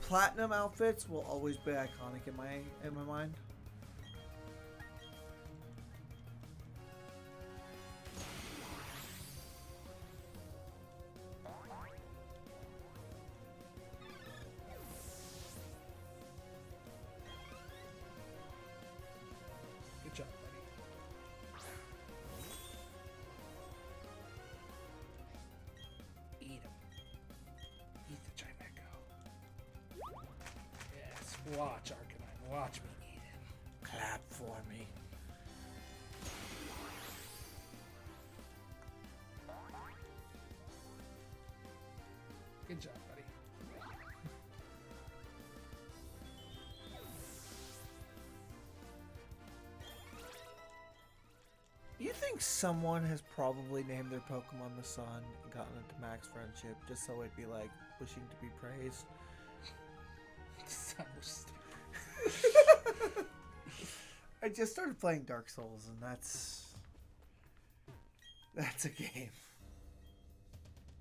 platinum outfits will always be iconic in my mind. good job, buddy. Eat him. Eat the Chimeco. Yes, watch Arcanine. Watch me eat him. Clap for me. Good job, buddy. You think someone has probably named their Pokemon the Sun and gotten into max friendship just so it'd be like wishing to be praised? Son wishes to be- I just started playing Dark Souls and that's a game.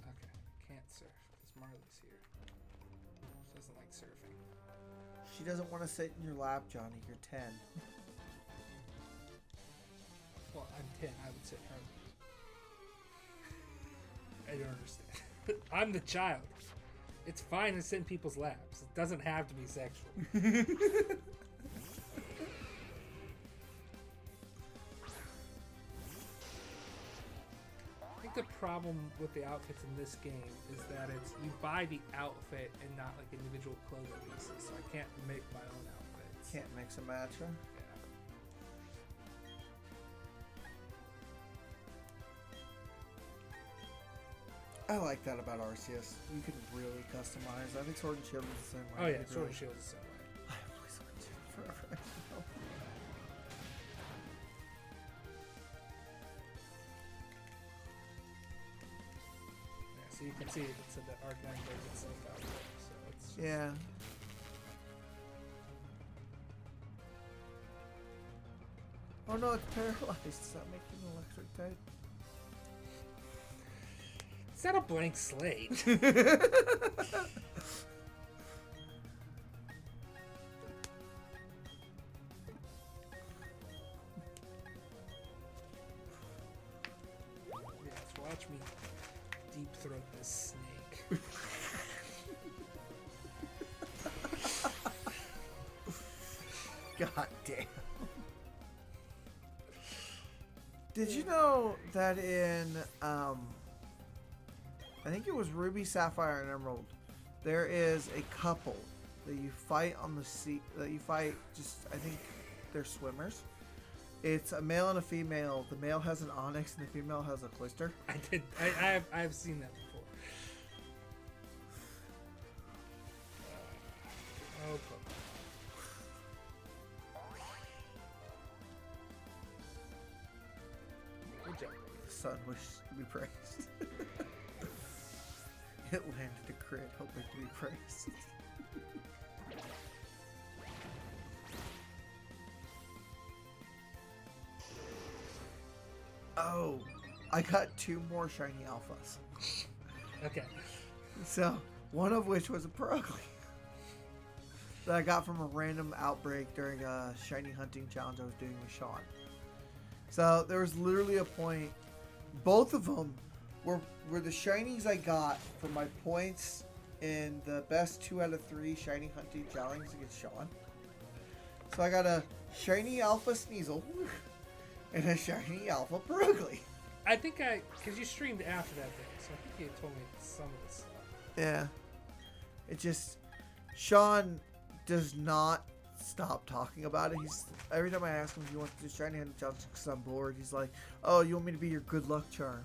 Okay, can't surf because Marley's here. She doesn't like surfing. She doesn't want to sit in your lap, Johnny. You're 10. Well, I'm 10. I would sit her. I don't understand. I'm the child. It's fine to sit in people's laps. It doesn't have to be sexual. I think the problem with the outfits in this game is that it's you buy the outfit and not like individual clothing pieces. So I can't make my own outfits. Can't mix and match her. Yeah. I like that about Arceus. You can really customize. I think Sword and Shield is the same way. Oh You yeah, could Sword really- and Shield is the same way. I have played Sword and Shield forever. Yeah, so you can see it said that Arcanine brings itself out there. So it's just, Yeah. Oh no, it's paralyzed. Does that make you an electric type? It's not a blank slate. Yes, watch me deep throat this snake. God damn. Did you know that in I think it was Ruby, Sapphire, and Emerald, there is a couple that you fight on the sea. That you fight just, I think they're swimmers. It's a male and a female. The male has an onyx and the female has a cloister. I've seen that before. Oh, good job. Sun wish to be praised. It landed a crit, hoping to be praised. Oh, I got 2 more shiny alphas. Okay. So, one of which was a Perugly that I got from a random outbreak during a shiny hunting challenge I was doing with Sean. So, there was literally a point, both of them were the shinies I got for my points in the best 2 out of 3 shiny hunting challenge against Sean. So, I got a shiny alpha Sneasel and a shiny alpha Perugly. I think because you streamed after that day, so I think you told me some of this stuff. Yeah. It just, Sean does not stop talking about it. He's, every time I ask him if he wants to do shiny hunting challenge because I'm bored, he's like, oh, you want me to be your good luck charm?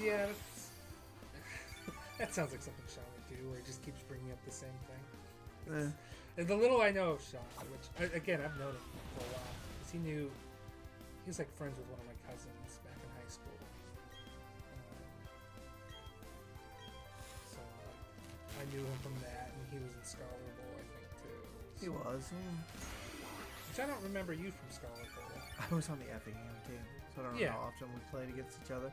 Yeah, that sounds like something Sean would do, where he just keeps bringing up the same thing. And the little I know of Sean, which, again, I've known him for a while, because he was like friends with one of my cousins back in high school. So I knew him from that, and he was in Scholar Bowl, I think, too. He was. Which I don't remember you from Scholar Bowl. I was on the Effingham team, so I don't know how often we played against each other.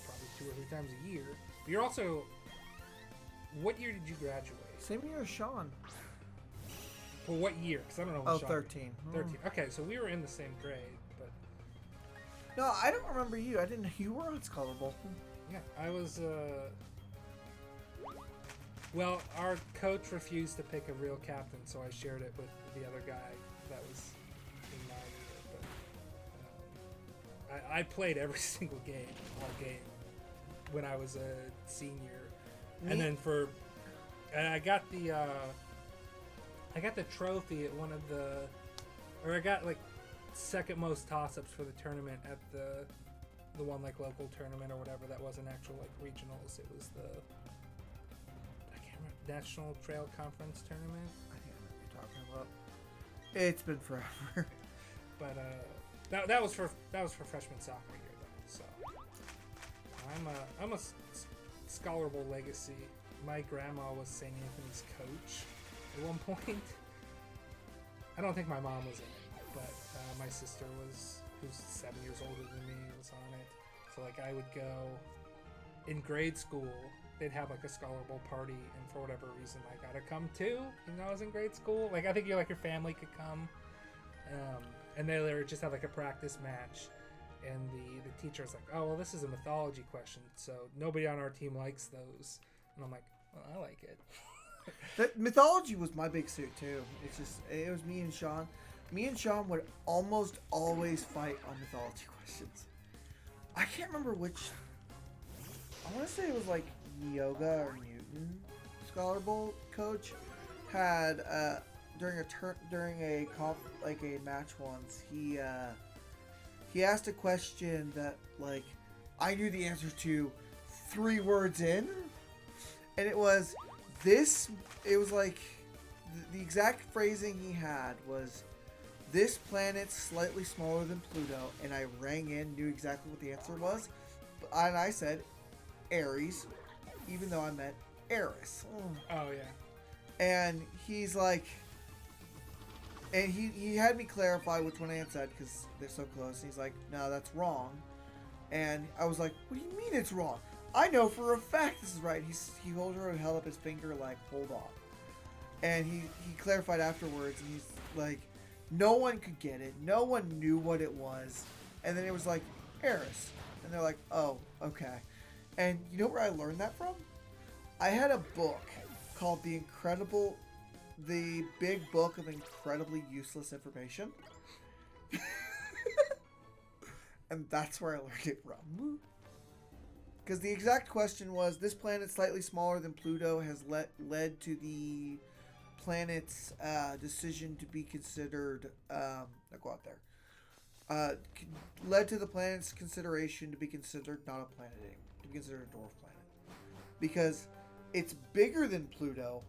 Probably 2 or 3 times a year. But you're also... What year did you graduate? Same year as Sean. Well, what year? Because I don't know when Oh, Sean... 13. 13. Okay, so we were in the same grade, but... No, I don't remember you. I didn't know you were on Scholar Bowl. Yeah, I was, Well, our coach refused to pick a real captain, so I shared it with the other guy that was in my year. But I played every single game, all game, when I was a senior. And then I got the trophy at one of I got like second most toss-ups for the tournament at the one like local tournament or whatever that wasn't actual like regionals. It was I can't remember, National Trail Conference tournament. I think I know what you're talking about. It's been forever. But that was for freshman sophomore year though. So I'm a Scholar Bowl legacy. My grandma was St. Anthony's coach at one point. I don't think my mom was in it, but my sister was, who's 7 years older than me, was on it. So like I would go in grade school. They'd have like a Scholar Bowl party, and for whatever reason, I gotta come too. Even though I was in grade school, like I think your family could come, and they would just have like a practice match. And the teacher's like, oh, well, this is a mythology question, so nobody on our team likes those. And I'm like, well, I like it. That mythology was my big suit, too. It's just, it was me and Sean. Me and Sean would almost always fight on mythology questions. I can't remember which. I want to say it was like Yoga or Newton Scholar Bowl coach had, during a match once, he asked a question that, like, I knew the answer to 3 words in. And it was like, the exact phrasing he had was, this planet's slightly smaller than Pluto. And I rang in, knew exactly what the answer was. And I said, Aries, even though I meant Eris. Oh, yeah. And he's like... And he had me clarify which one I had said because they're so close. And he's like, no, that's wrong. And I was like, what do you mean it's wrong? I know for a fact this is right. He held up his finger like, hold on. And he clarified afterwards. And he's like, no one could get it. No one knew what it was. And then it was like, Eris. And they're like, oh, okay. And you know where I learned that from? I had a book called The Big Book of Incredibly Useless Information. And that's where I learned it from. because the exact question was, this planet slightly smaller than Pluto has led to the planet's decision to be considered. I'll go out there. Led to the planet's consideration to be considered not a planet anymore, to be considered a dwarf planet, because it's bigger than Pluto,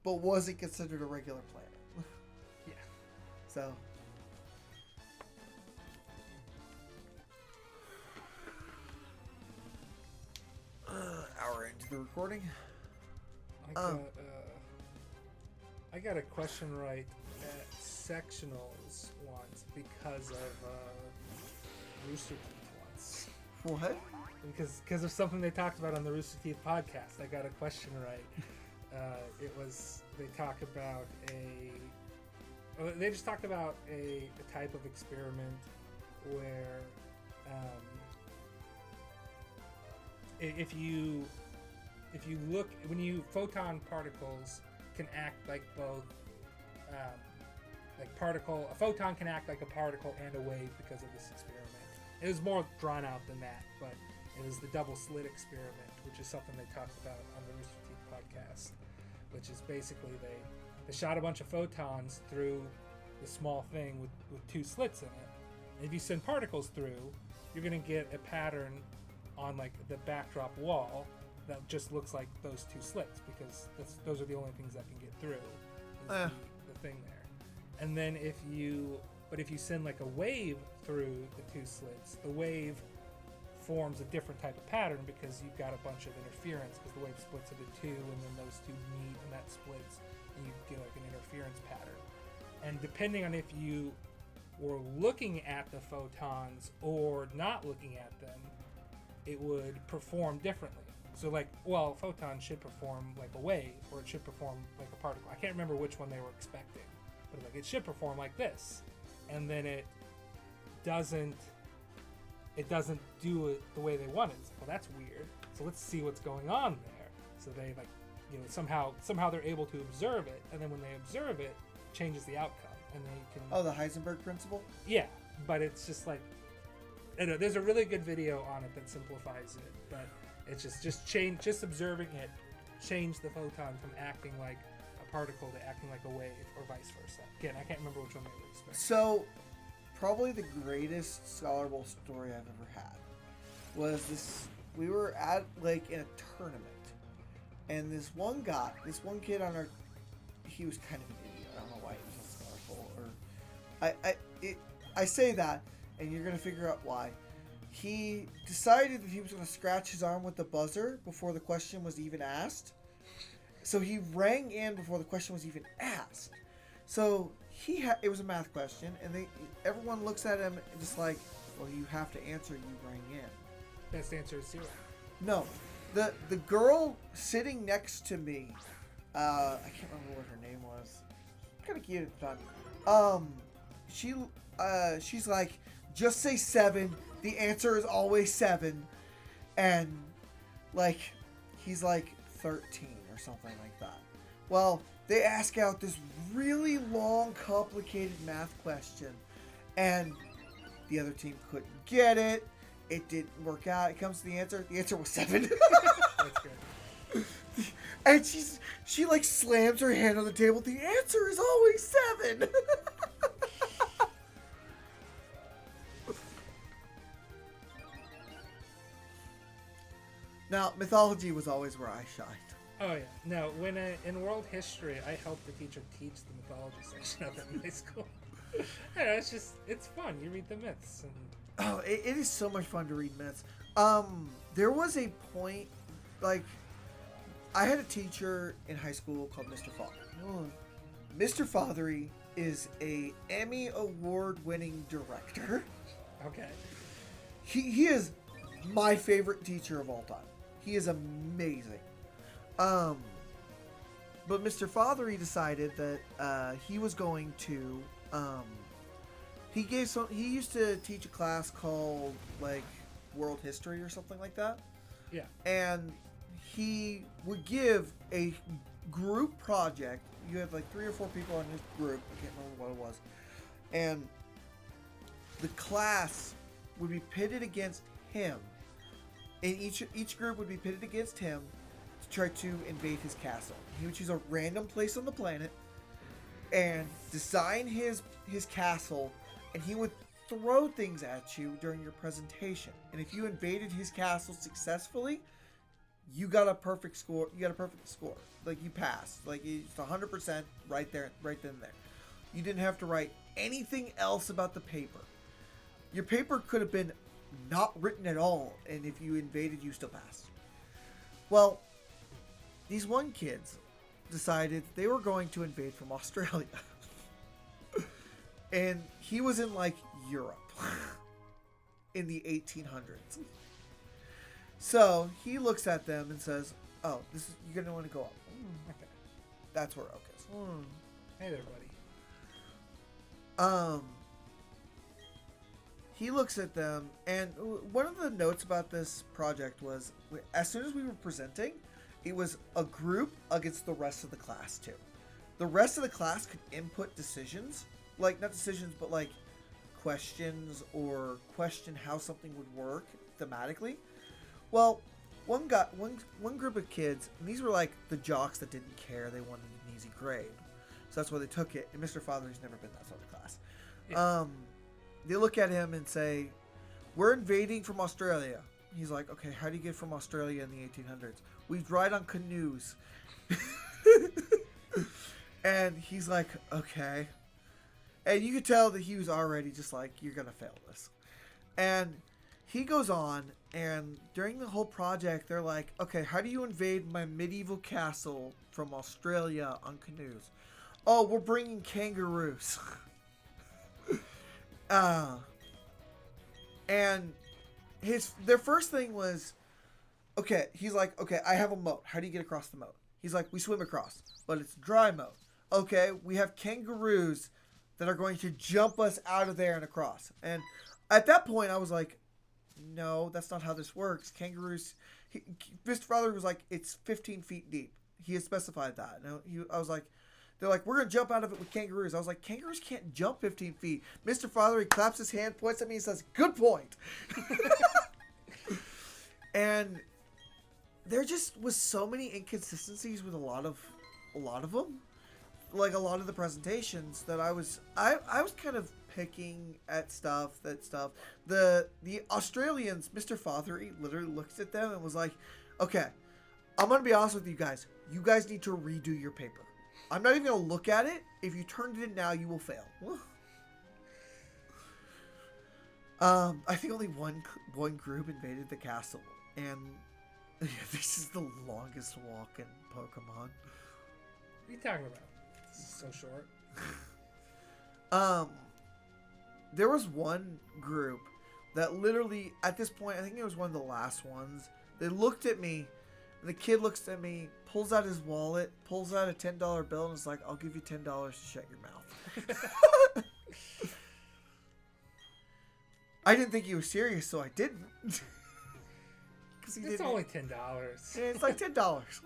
but wasn't considered a regular planet. Yeah. So. Hour into the recording. I got a question right at sectionals once because of Rooster Teeth once. What? Because of something they talked about on the Rooster Teeth podcast. I got a question right. It was, they talk about they just talked about a type of experiment where if you look, when you photon particles can act like both a photon can act like a particle and a wave because of this experiment. It was more drawn out than that, but it was the double slit experiment, which is something they talked about on the Rooster Teeth podcast, which is basically they shot a bunch of photons through the small thing with two slits in it. And if you send particles through, you're going to get a pattern on like the backdrop wall that just looks like those two slits, because those are the only things that can get through is the thing there. And then if you send like a wave through the two slits, the wave forms a different type of pattern because you've got a bunch of interference, because the wave splits into two and then those two meet and that splits and you get like an interference pattern. And depending on if you were looking at the photons or not looking at them, it would perform differently. So like, well, photons should perform like a wave, or it should perform like a particle. I can't remember which one they were expecting, but like it should perform like this, and then it doesn't do it the way they wanted. It's like, well, that's weird. So let's see what's going on there. So they like, somehow they're able to observe it, and then when they observe it, changes the outcome, and they can. Oh, the Heisenberg principle. Yeah, but it's just like, I know, there's a really good video on it that simplifies it, but it's just observing it, change the photon from acting like a particle to acting like a wave, or vice versa. Again, I can't remember which one they were expecting. So, probably the greatest Scholar Bowl story I've ever had was this. We were at like in a tournament, and this one kid on our, he was kind of an idiot. I don't know why he was on Scholar Bowl, or I say that, and you're gonna figure out why. He decided that he was going to scratch his arm with the buzzer before the question was even asked. So he rang in before the question was even asked. So it was a math question, and everyone looks at him and just like, well, you have to answer. You rang in. Best answer is 0. No, the girl sitting next to me, I can't remember what her name was. Kind of cute at the time. She's like, just say 7. The answer is always 7. And, like, he's like 13 or something like that. Well, they ask out this really long, complicated math question. And the other team couldn't get it. It didn't work out. It comes to the answer. The answer was 7. That's good. And she like slams her hand on the table. The answer is always 7. Now, mythology was always where I shined. Oh yeah. No, when in world history, I helped the teacher teach the mythology section of it in high school. I know, it's fun. You read the myths and. Oh, it is so much fun to read myths. There was a point, like, I had a teacher in high school called Mr. Fothery. Mr. Fothery is a Emmy award-winning director. Okay. He is my favorite teacher of all time. He is amazing. But Mr. Fothery decided that he was going to he used to teach a class called like world history or something like that. Yeah. And he would give a group project. You had like 3 or 4 people in his group. I can't remember what it was. And the class would be pitted against him and each group would be pitted against him to try to invade his castle. He would choose a random place on the planet and design his castle, and he would throw things at you during your presentation. And if you invaded his castle successfully, you got a perfect score. Like, you passed. Like, it's 100% right then and there. You didn't have to write anything else about the paper. Your paper could have been not written at all, and if you invaded, you still passed. Well, these one kids decided they were going to invade from Australia. And he was in, like, Europe in the 1800s. So he looks at them and says, "Oh, you're gonna want to go up." Okay. That's where Oak is. Hey there, buddy. He looks at them, and one of the notes about this project was, as soon as we were presenting, it was a group against the rest of the class too. The rest of the class could input decisions, like not decisions, but like questions or question how something would work thematically. Well, one group of kids, and these were like the jocks that didn't care, they wanted an easy grade, so that's why they took it. And Mr. Father's never been that sort of class. Yeah. They look at him and say, "We're invading from Australia." He's like, "Okay, how do you get from Australia in the 1800s?" "We'd ride on canoes." And he's like, "Okay." And you could tell that he was already just like, "You're going to fail this." And he goes on, and during the whole project, they're like, "Okay, how do you invade my medieval castle from Australia on canoes?" "Oh, we're bringing kangaroos." And their first thing was, okay, he's like, "Okay, I have a moat. How do you get across the moat?" He's like, "We swim across, but it's dry moat." "Okay, we have kangaroos that are going to jump us out of there and across." And at that point, I was like, "No, that's not how this works. Kangaroos," Mr. Father was like, "It's 15 feet deep." He had specified that. I was like, they're like, "We're going to jump out of it with kangaroos." I was like, "Kangaroos can't jump 15 feet. Mr. Father, he claps his hand, points at me, and says, "Good point." And there just was so many inconsistencies with a lot of them. Like a lot of the presentations that I was kind of picking at the Australians, Mr. Father, he literally looked at them and was like, "Okay, I'm gonna be honest with you guys need to redo your paper. I'm not even gonna look at it. If you turned it in now, you will fail." I think only one group invaded the castle, and this is the longest walk in Pokemon. What are you talking about? This is so short. There was one group that literally, at this point, I think it was one of the last ones, they looked at me, and the kid looks at me, pulls out his wallet, pulls out a $10 bill, and is like, "I'll give you $10 to shut your mouth." I didn't think he was serious, so I didn't. It's only $10. Yeah, it's like $10.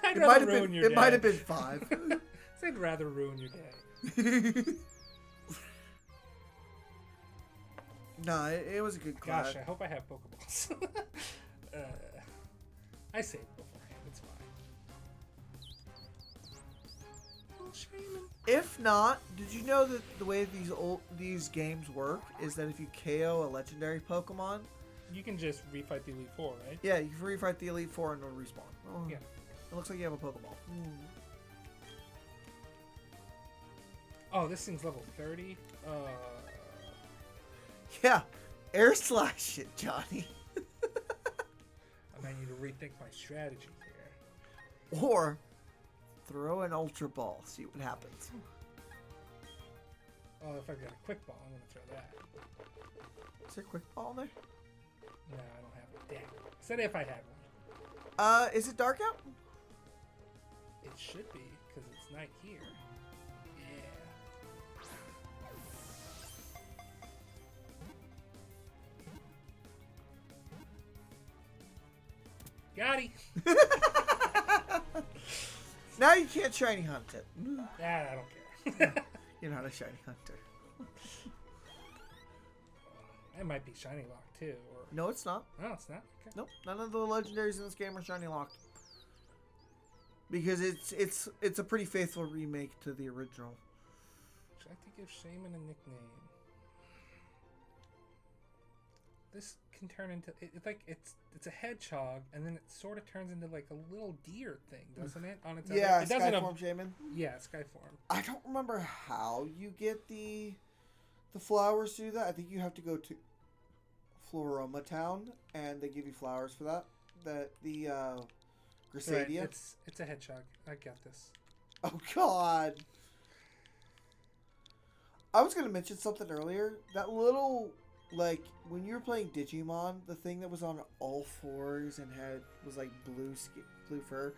I'd rather ruin your day. It might have been $5. I'd rather ruin your day. No, it was a good class. Gosh, I hope I have Pokeballs. I saved beforehand. It's fine. Oh, Shaymin. If not, did you know that the way these games work is that if you KO a legendary Pokemon, you can just refight the Elite Four, right? Yeah, you can refight the Elite Four and it'll respawn. Oh, yeah. It looks like you have a Pokeball. Oh, this thing's level 30? Yeah. Air slash it, Johnny. I might need to rethink my strategy here. Or throw an Ultra Ball. See what happens. Oh, if I've got a Quick Ball, I'm going to throw that. Is there a Quick Ball in there? No, I don't have it. Damn. I said if I had one. Is it dark out? It should be, because it's night here. Yeah. Got it. Now you can't shiny hunt it. I don't care. You're not a shiny hunter. It might be shiny lock too, or No, it's not. no, it's not. Okay. Nope, none of the legendaries in this game are shiny locked. Because it's a pretty faithful remake to the original. Should I have to give Shaymin a nickname? This can turn into it's a hedgehog, and then it sort of turns into like a little deer thing, doesn't it? On its own. Yeah, It doesn't Skyform Shaymin. Yeah, Skyform. I don't remember how you get the flowers to do that. I think you have to go to Floroma Town, and they give you flowers for that. The Grisadia. Right, it's a hedgehog. I got this. Oh God! I was gonna mention something earlier. That little, like, when you were playing Digimon, the thing that was on all fours and was like blue fur,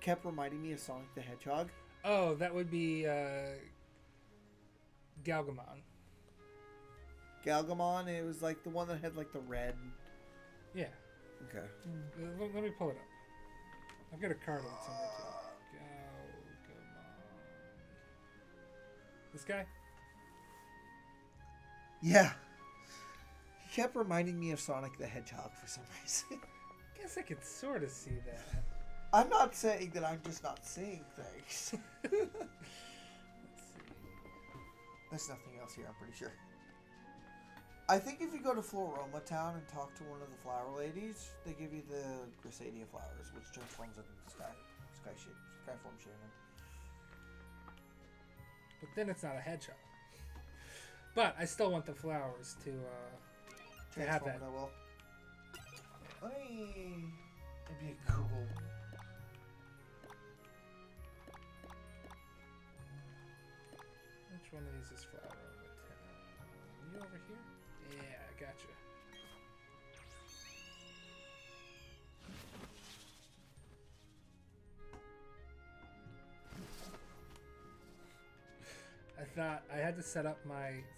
kept reminding me of Sonic the Hedgehog. Oh, that would be Galgamon. Galgamon. It was like the one that had like the red. Yeah. Okay. Let me pull it up. I've got a card of it somewhere too. Galgamon. This guy? Yeah. He kept reminding me of Sonic the Hedgehog for some reason. Guess I could sort of see that. I'm not saying that I'm just not seeing things. Let's see. There's nothing else here, I'm pretty sure. I think if you go to Floroma Town and talk to one of the flower ladies, they give you the Grisadia flowers, which transforms into Skyform Shaymin. But then it's not a hedgehog. But I still want the flowers to have that. Transform it, I will. It'd be cool. Which one of these is flower over town? You over here? Yeah, I gotcha. I thought I had to set up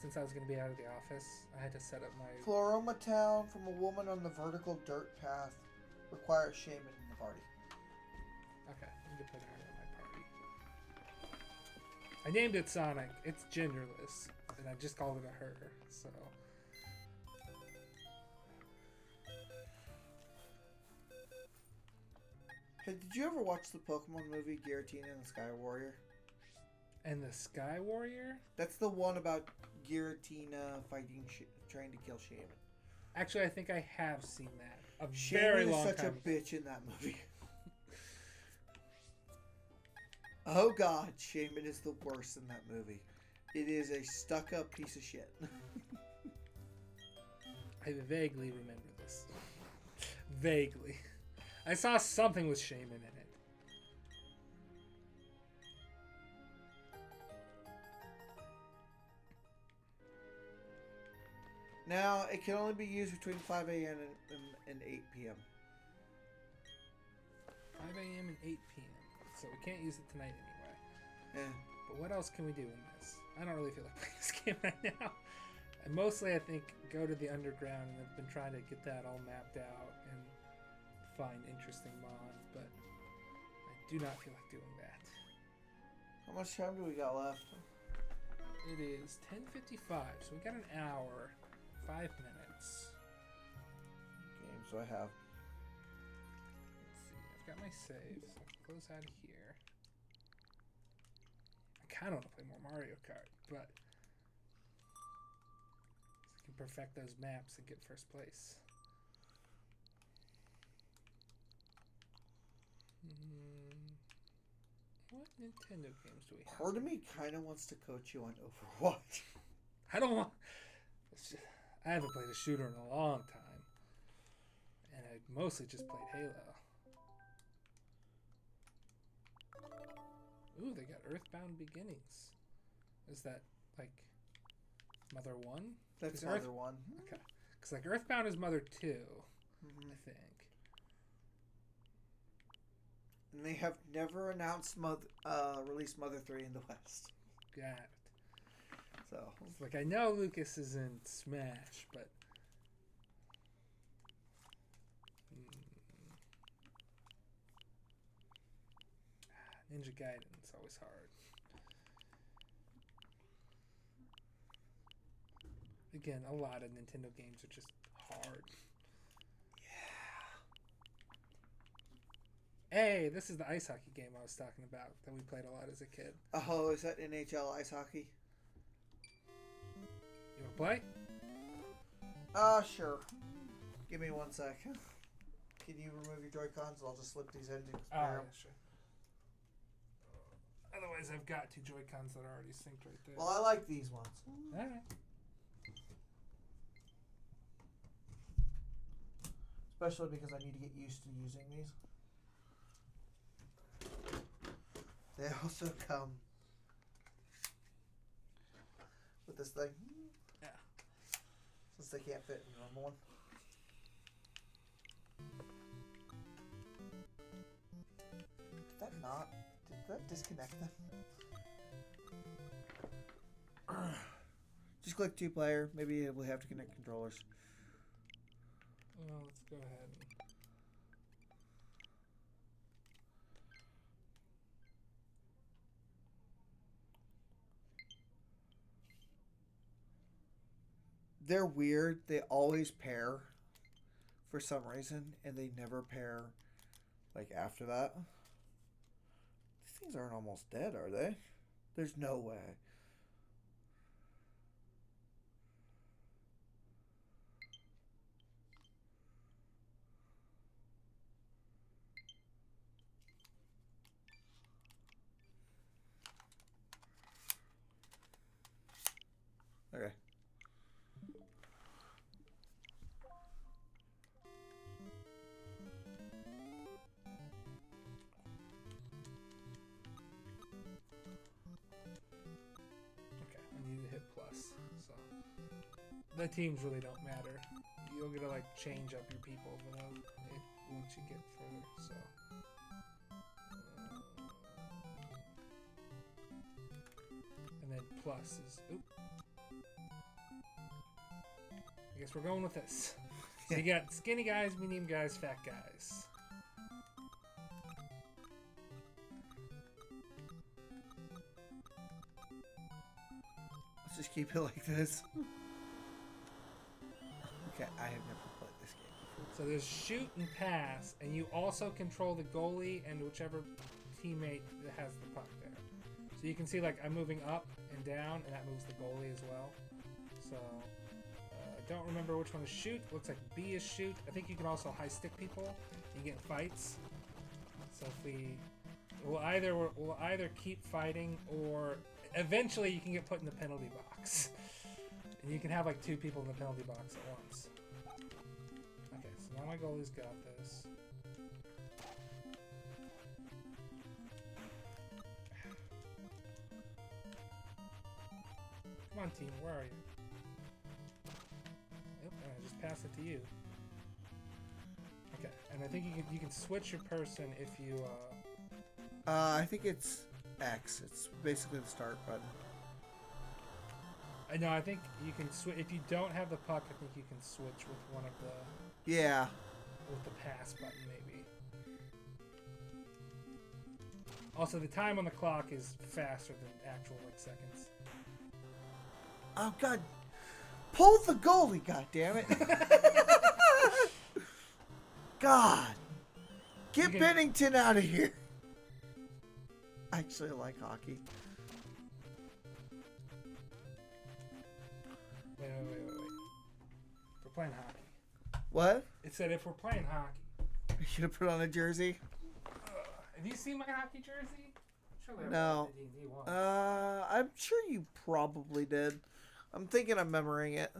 since I was going to be out of the office, I had to set up my... Floroma Town from a woman on the vertical dirt path requires Shaymin in the party. Okay, I need to put her in my party. I named it Sonic. It's genderless, and I just called it a her, so... Hey, did you ever watch the Pokemon movie Giratina and the Sky Warrior? And the Sky Warrior? That's the one about Giratina trying to kill Shaymin. Actually, I think I have seen that. A Shaymin very is long such time a ago. bitch in that movie. Oh God, Shaymin is the worst in that movie. It is a stuck-up piece of shit. I vaguely remember this. Vaguely. I saw something with Shaymin in it. Now, it can only be used between 5 a.m. and 8 p.m. 5 a.m. and 8 p.m. So we can't use it tonight anyway. Yeah. But what else can we do in this? I don't really feel like playing this game right now. And mostly, I think, go to the underground, and I've been trying to get that all mapped out and find interesting mons, but I do not feel like doing that. How much time do we got left? It is 10:55, so we got an hour, 5 minutes. Games do I have? Let's see, I've got my saves. So I can close out of here. I kind of want to play more Mario Kart, but I can perfect those maps and get first place. What Nintendo games do we have? Part of me kind of wants to coach you on Overwatch. I don't want. I haven't played a shooter in a long time, and I mostly just played Halo. Ooh, they got Earthbound Beginnings. Is that like Mother 1? That's Is Mother 1. Okay, because like Earthbound is Mother 2, Mm-hmm. I think. And they have never announced released Mother 3 in the West. Got it. So It's like I know Lucas is in Smash, but Ninja Gaiden's always hard. Again, a lot of Nintendo games are just hard. Yeah. Hey, this is the ice hockey game I was talking about that we played a lot as a kid. Oh, is that NHL Ice Hockey? You want to play? Sure. Give me 1 sec. Can you remove your Joy-Cons? I'll just slip these in. Oh, yeah, sure. Otherwise, I've got 2 Joy-Cons that are already synced right there. Well, I like these ones. All right. Especially because I need to get used to using these. They also come with this thing. Yeah. Since they can't fit in the normal one. Did that disconnect them? Just click 2-player. Maybe we'll have to connect controllers. Well, let's go ahead. They're weird. They always pair for some reason, and they never pair like after that. These things aren't almost dead, are they? There's no way. Okay. Okay, I need to hit plus. So the teams really don't matter. You'll get to like change up your people once you get further. So. And then plus is I guess we're going with this. So you got skinny guys, medium guys, fat guys. Let's just keep it like this. Okay, I have never played this game before. So there's shoot and pass, and you also control the goalie and whichever teammate that has the puck there. So you can see like I'm moving up and down, and that moves the goalie as well. So I don't remember which one is shoot. Looks like B is shoot. I think you can also high stick people. You get fights. So if we'll either keep fighting, or eventually you can get put in the penalty box. And you can have like 2 people in the penalty box at once. Okay, so now my goalie's got this. Come on, team, where are you? Yep, I just passed it to you. Okay, and I think you can switch your person if you. I think it's X. It's basically the start button. No, I think you can switch if you don't have the puck. I think you can switch with one of the. Yeah. With the pass button, maybe. Also, the time on the clock is faster than actual like seconds. Oh God! Pull the goalie, God damn it! God, get Bennington out of here. Actually, I like hockey. Wait. We're playing hockey. What? It said if we're playing hockey. You should have put on a jersey. Have you seen my hockey jersey? Surely No. I D&D one. I'm sure you probably did. I'm thinking I'm memorizing it.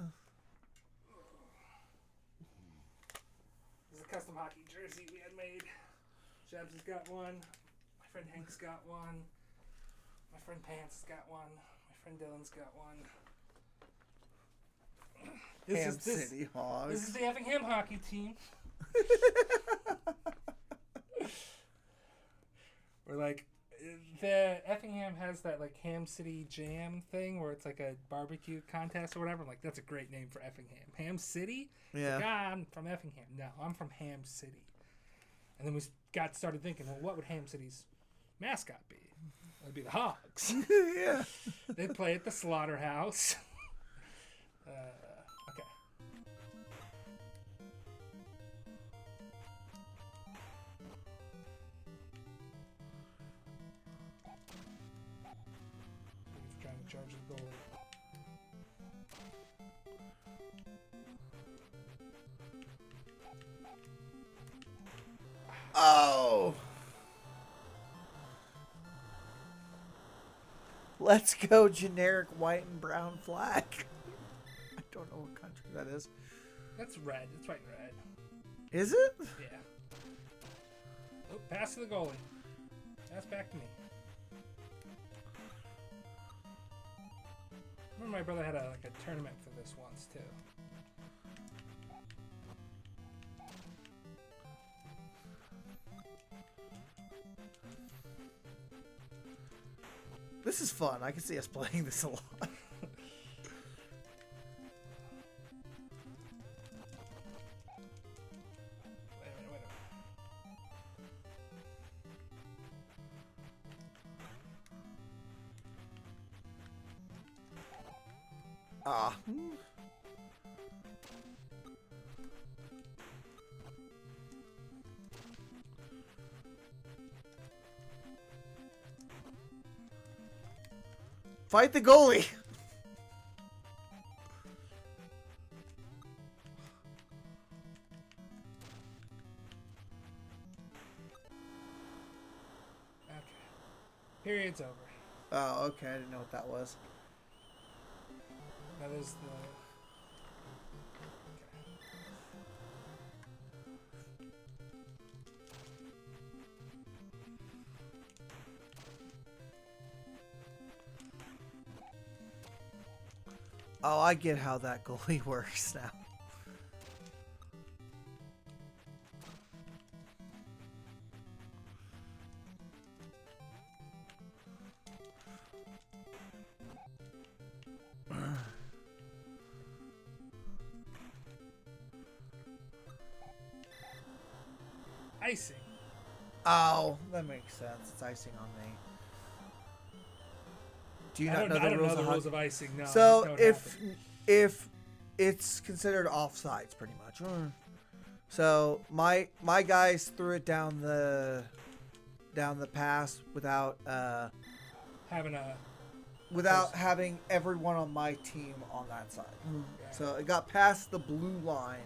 This is a custom hockey jersey we had made. Shabs has got one. My friend Hank's got one. My friend Pants has got one. My friend Dylan's got one. Ham City Hogs. This is the Effingham hockey team. We're like, the Effingham has that like Ham City Jam thing where it's like a barbecue contest or whatever. I'm like, that's a great name for Effingham. Ham City? Yeah. Like, I'm from Effingham. No, I'm from Ham City. And then we started thinking, well, what would Ham City's mascot be? It'd be the Hogs. Yeah. They'd play at the slaughterhouse. charge the goalie. Oh! Let's go generic white and brown flag. I don't know what country that is. That's red. It's white and red. Is it? Yeah. Oh, pass to the goalie. Pass back to me. I remember my brother had a tournament for this once too. This is fun. I can see us playing this a lot. Wait a minute. Ah. Fight the goalie. Okay. Period's over. Oh, okay. I didn't know what that was. That is the. Oh, I get how that goalie works now. Icing. Oh, that makes sense. It's icing on me. Do you I not know don't the rules know of the rules hockey? of icing. No. I just So know it if happened. it's considered offsides, pretty much. So my guys threw it down the pass without having a having everyone on my team on that side. Yeah. So it got past the blue line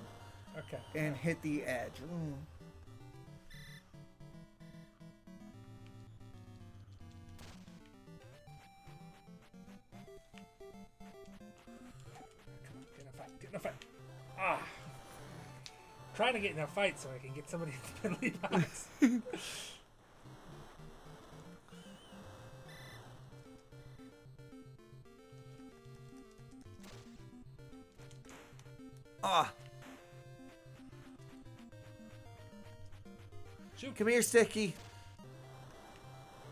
okay. and hit the edge. Get in a fight. Ah. Trying to get in a fight so I can get somebody in the penalty box. Ah, Shoot. come here, Sticky.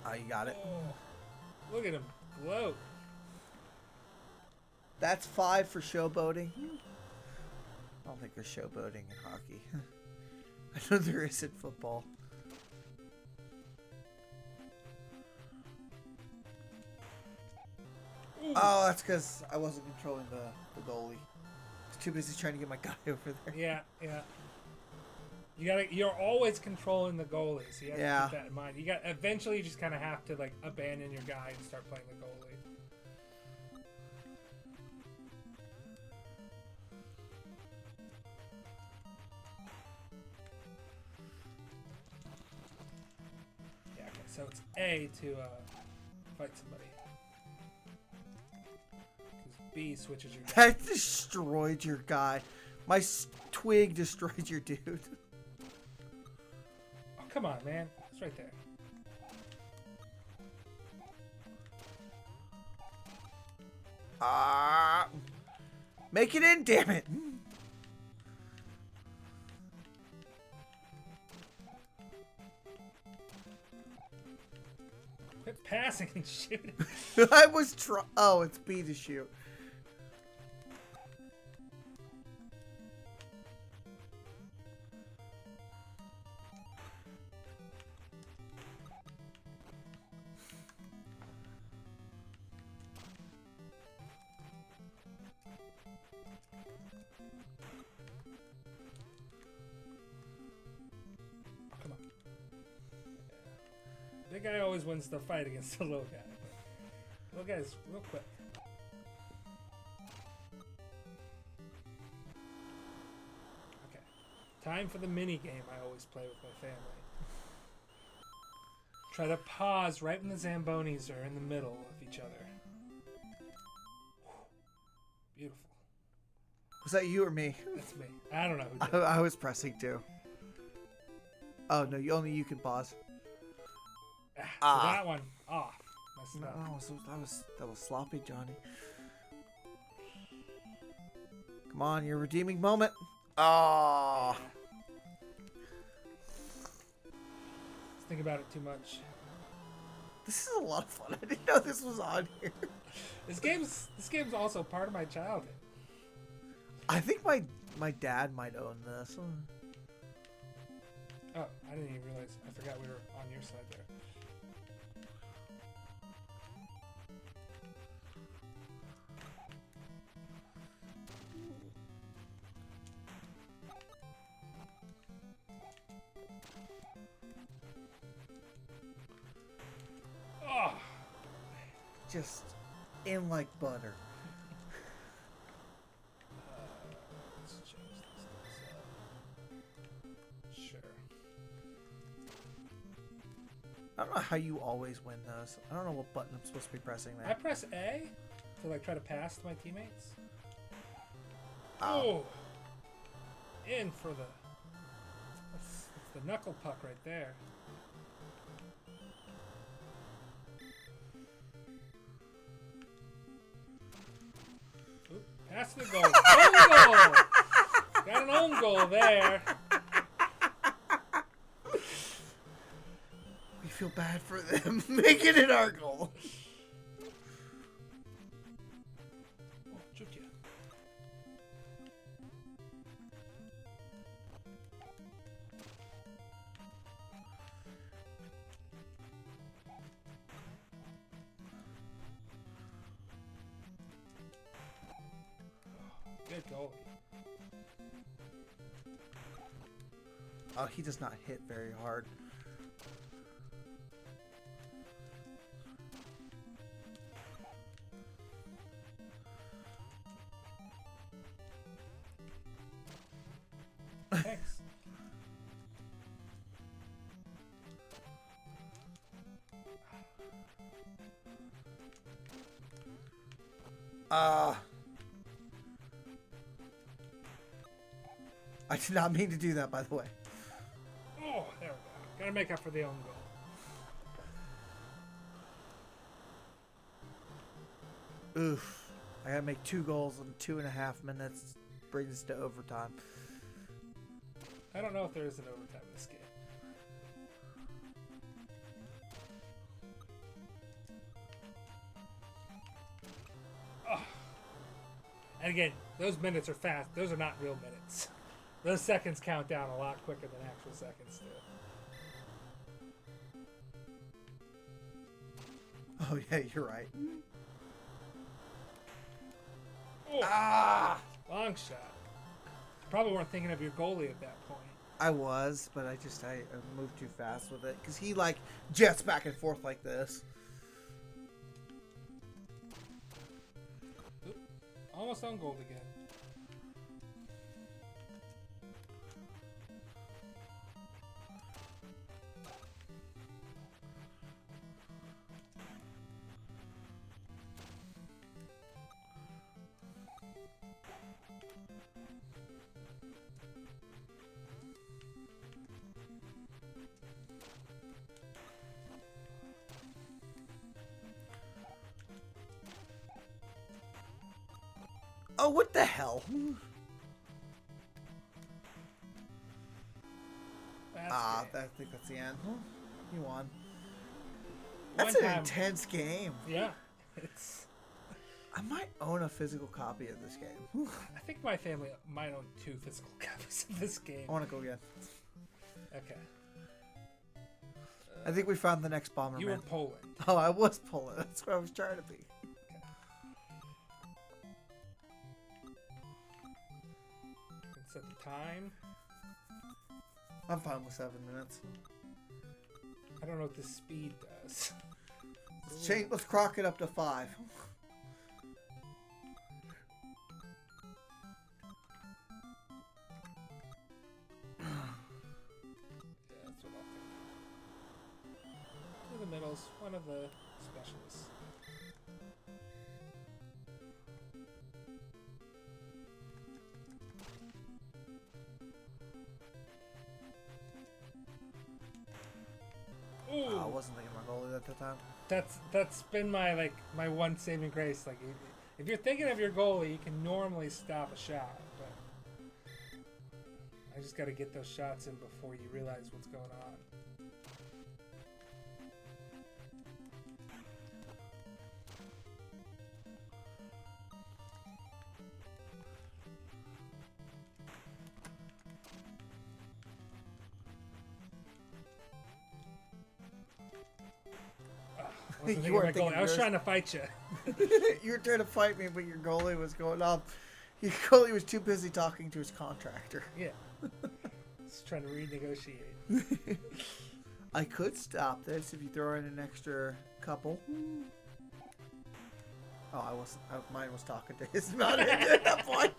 Oh, you got it. Oh, look at him gloat. That's 5 for showboating. I don't think there's showboating in hockey. I know there is in football. Oh, that's because I wasn't controlling the goalie. I was too busy trying to get my guy over there. Yeah. You're always controlling the goalie, so you have to keep that in mind. Eventually you just kind of have to abandon your guy and start playing the goalie. Yeah, okay, so it's A to fight somebody. Because B switches your guy. That destroyed your guy. My twig destroyed your dude. Oh, come on, man. It's right there. Make it in, damn it. Quit passing and shooting. I was oh, it's B to shoot. Come on. Big guy always wins the fight against the little guy. Little guy's real quick. Time for the mini game I always play with my family. Try to pause right when the Zambonis are in the middle of each other. Beautiful. Was that you or me? That's me. I don't know who did it. I was pressing too. Oh no, only you can pause. So that one off. Messed No, up. that was sloppy, Johnny. Come on, your redeeming moment. Oh. Just think about it too much. This is a lot of fun. I didn't know this was on here. This game's also part of my childhood. I think my dad might own this. Oh, I didn't even realize. I forgot we were on your side there. Oh, Just in like butter. let's change this. Sure. I don't know how you always win those. I don't know what button I'm supposed to be pressing I there. press A to like try to pass to my teammates. Oh. Oh, in for the. That's the knuckle puck right there. Oop, pass the goal. Own goal. Got an own goal there. We feel bad for them making it our goal. Oh, shoot ya. Good goalie. Oh, he does not hit very hard. Thanks. I did not mean to do that, by the way. Oh, there we go. Gotta make up for the own goal. Oof. I gotta make 2 goals in 2.5 minutes. Bring this to overtime. I don't know if there is an overtime in this game. Oh. And again, those minutes are fast. Those are not real minutes. Those seconds count down a lot quicker than actual seconds do. Oh, yeah, you're right. Oh. Long shot. Probably weren't thinking of your goalie at that point. I was, but I moved too fast with it. Because he, like, jets back and forth like this. Oop. Almost on goal again. Oh, what the hell? That's I great. think that's the end. You won. One That's an time- intense game. Yeah. It's. I might own a physical copy of this game. I think my family might own 2 physical copies of this game. I want to go again. Okay. I think we found the next Bomberman. You were Poland. Oh, I was Poland. That's what I was trying to be. And set the time. I'm fine with 7 minutes. I don't know what the speed does. Let's crock it up to 5. Miles, one of the specialists. Ooh. I wasn't thinking about goalie at the time. That's been my my one saving grace. Like if you're thinking of your goalie, you can normally stop a shot, but I just got to get those shots in before you realize what's going on. You weren't thinking I was yours. trying to fight you. You were trying to fight me, but your goalie was going up. Your goalie was too busy talking to his contractor. Yeah. Just trying to renegotiate. I could stop this if you throw in an extra couple. Oh, I wasn't. Mine was talking to his mouth at that point.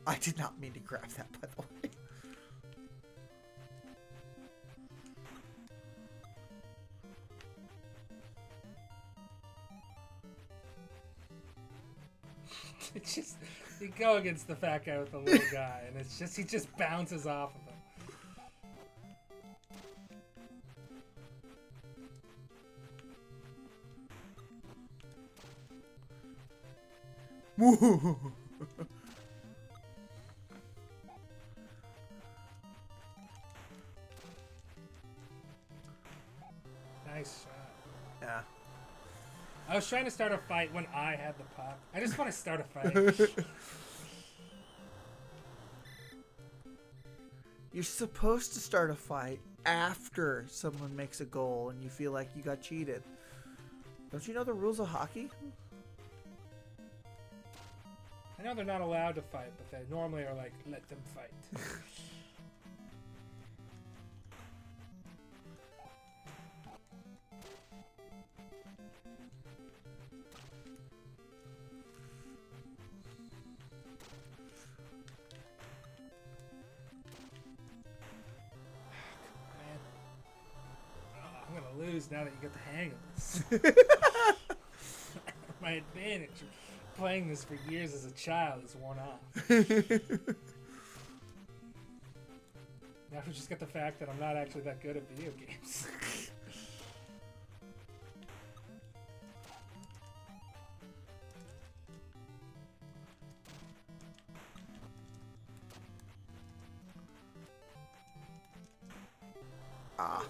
I did not mean to grab that, by the way. It's just you go against the fat guy with the little guy, and it's just he just bounces off of him. Nice shot. Yeah. I was trying to start a fight when I had the puck. I just want to start a fight. You're supposed to start a fight after someone makes a goal and you feel like you got cheated. Don't you know the rules of hockey? I know they're not allowed to fight, but they normally are like, let them fight. Man. Oh, I'm gonna lose now that you get the hang of this. My advantage of playing this for years as a child is worn off. Now we just get the fact that I'm not actually that good at video games. Ah.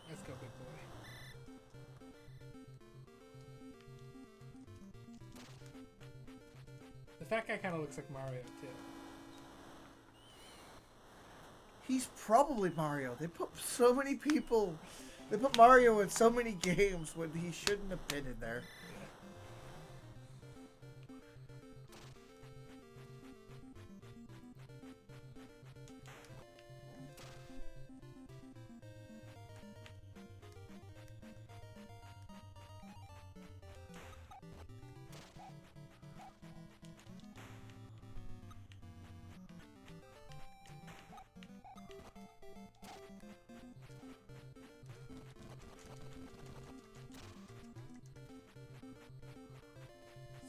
Let's go, big boy. The fat guy kind of looks like Mario, too. He's probably Mario. They put so many people. They put Mario in so many games when he shouldn't have been in there.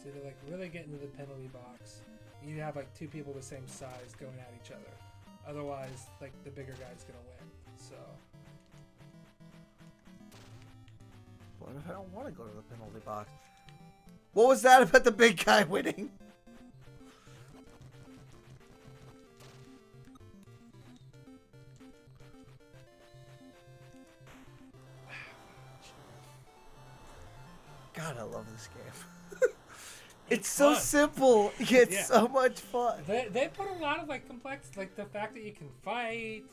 So to like really get into the penalty box, you need to have like two people the same size going at each other. Otherwise, like the bigger guy's gonna win. So What if I don't want to go to the penalty box? What was that about the big guy winning? God, I love this game. It's so fun. simple. It's Yeah. so much fun. They put a lot of like complex, like the fact that you can fight,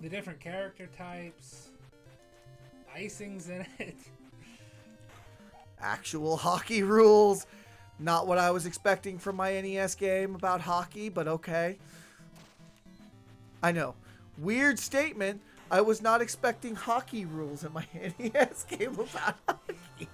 the different character types, icings in it. Actual hockey rules. Not what I was expecting from my NES game about hockey, but okay. I know. Weird statement. I was not expecting hockey rules in my NES game about hockey.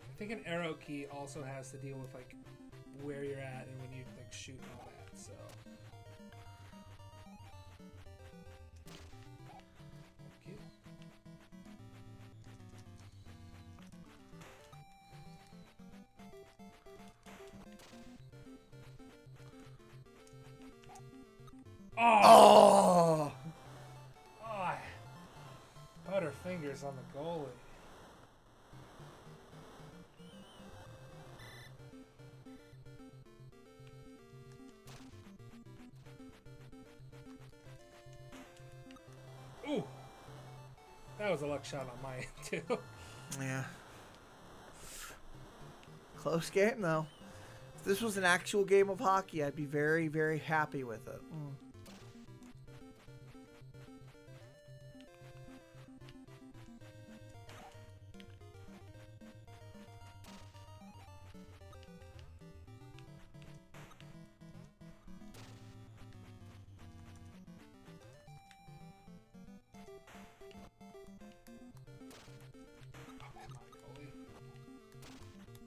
I think an arrow key also has to deal with like where you're at and when you like shoot and all that. So. Thank you. Oh! Oh, Butterfingers on the goalie. Ooh, that was a luck shot on my end too. Yeah. Close game, though. If this was an actual game of hockey, I'd be very, very happy with it.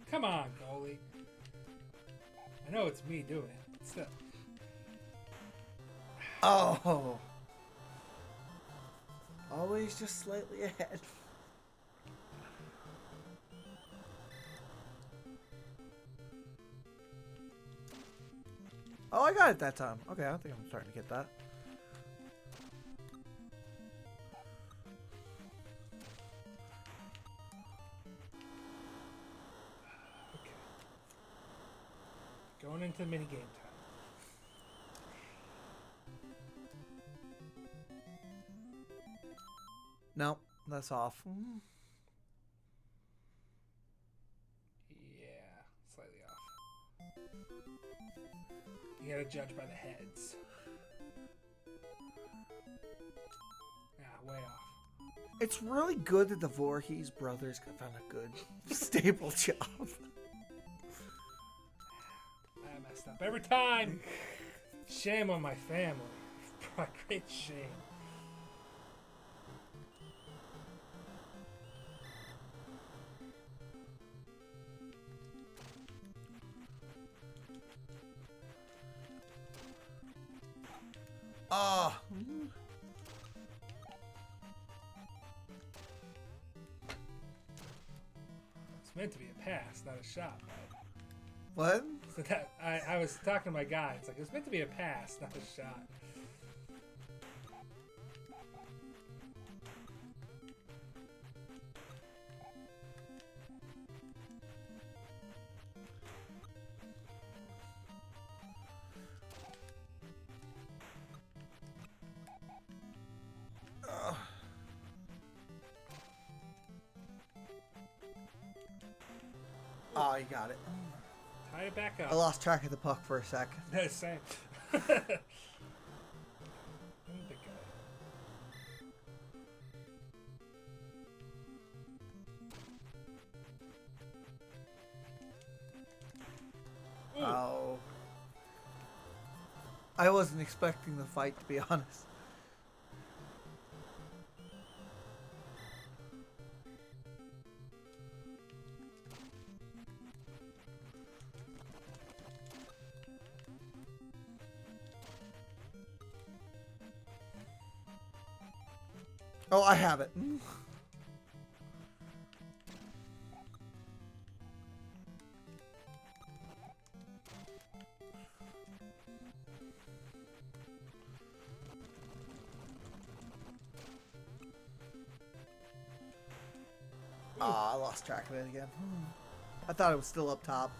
Come on, goalie. I know it's me doing it. But still. Oh. Always just slightly ahead. Oh, I got it that time. Okay, I think I'm starting to get that. Okay. Going into minigame time. No, that's off. Yeah, slightly off. You gotta judge by the heads. Yeah, way off. It's really good that the Voorhees brothers found a good, stable job. I messed up every time. Shame on my family. Great shame. Ah. It's meant to be a pass, not a shot, right? What? So that I was talking to my guy. It's like, it was meant to be a pass, not a shot. Oh, you got it. Tie it back up. I lost track of the puck for a sec. No, same. Oh. I wasn't expecting the fight, to be honest. Oh, I have it. I lost track of it again. I thought it was still up top.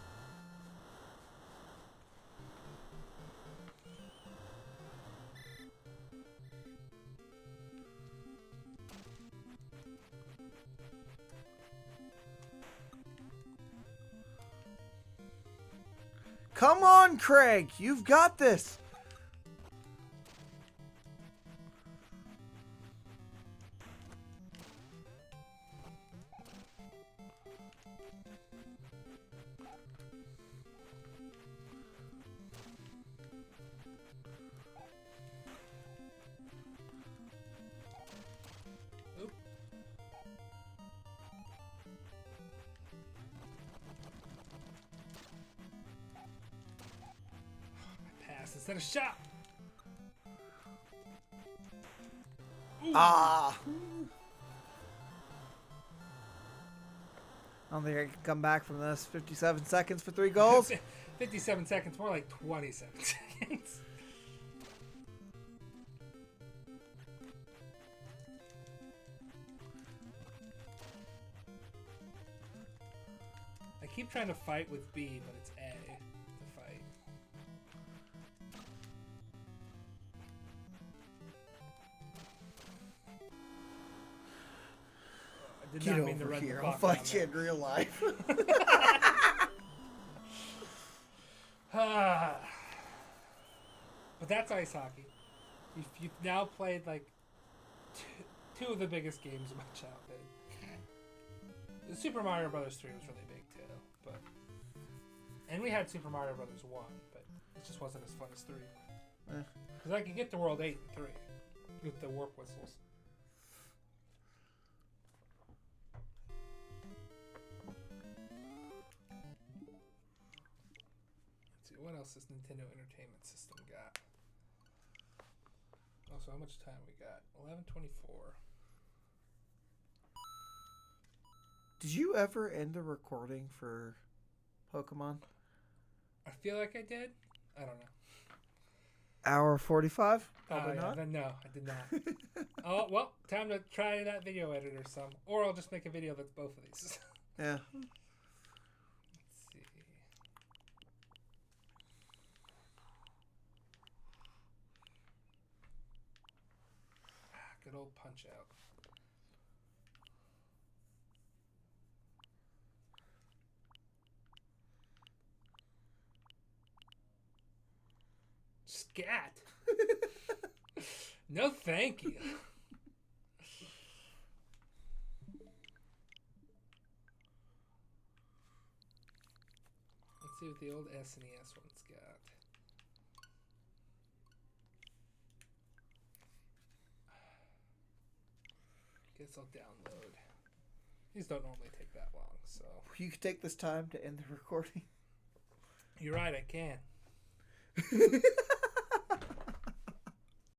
Come on, Craig. You've got this. Oop. Pass instead of shot. Ah. I don't think I can come back from this. 57 seconds for 3 goals. 57 seconds, more like 27 seconds. I keep trying to fight with B, but it's A to fight. I did Get not mean to over run the here. I'll clock down fight you in real life. But that's ice hockey. You've now played like two of the biggest games of my childhood. The Super Mario Brothers 3 was really big too, and we had Super Mario Brothers 1, but it just wasn't as fun as 3. Because I could get to World 8 and 3 with the warp whistles. Let's see, what else does Nintendo Entertainment System got? Also, how much time we got? 11:24. Did you ever end the recording for Pokemon? I feel like I did. I don't know. Hour 45? Probably Yeah, not. then no, I did not. Oh, well, time to try that video editor some. Or I'll just make a video that's both of these. Yeah. Let's see. Good old Punch Out. Scat? No, thank you. Let's see what the old SNES one's got. Guess I'll download. These don't normally take that long, so. You could take this time to end the recording. You're right, I can.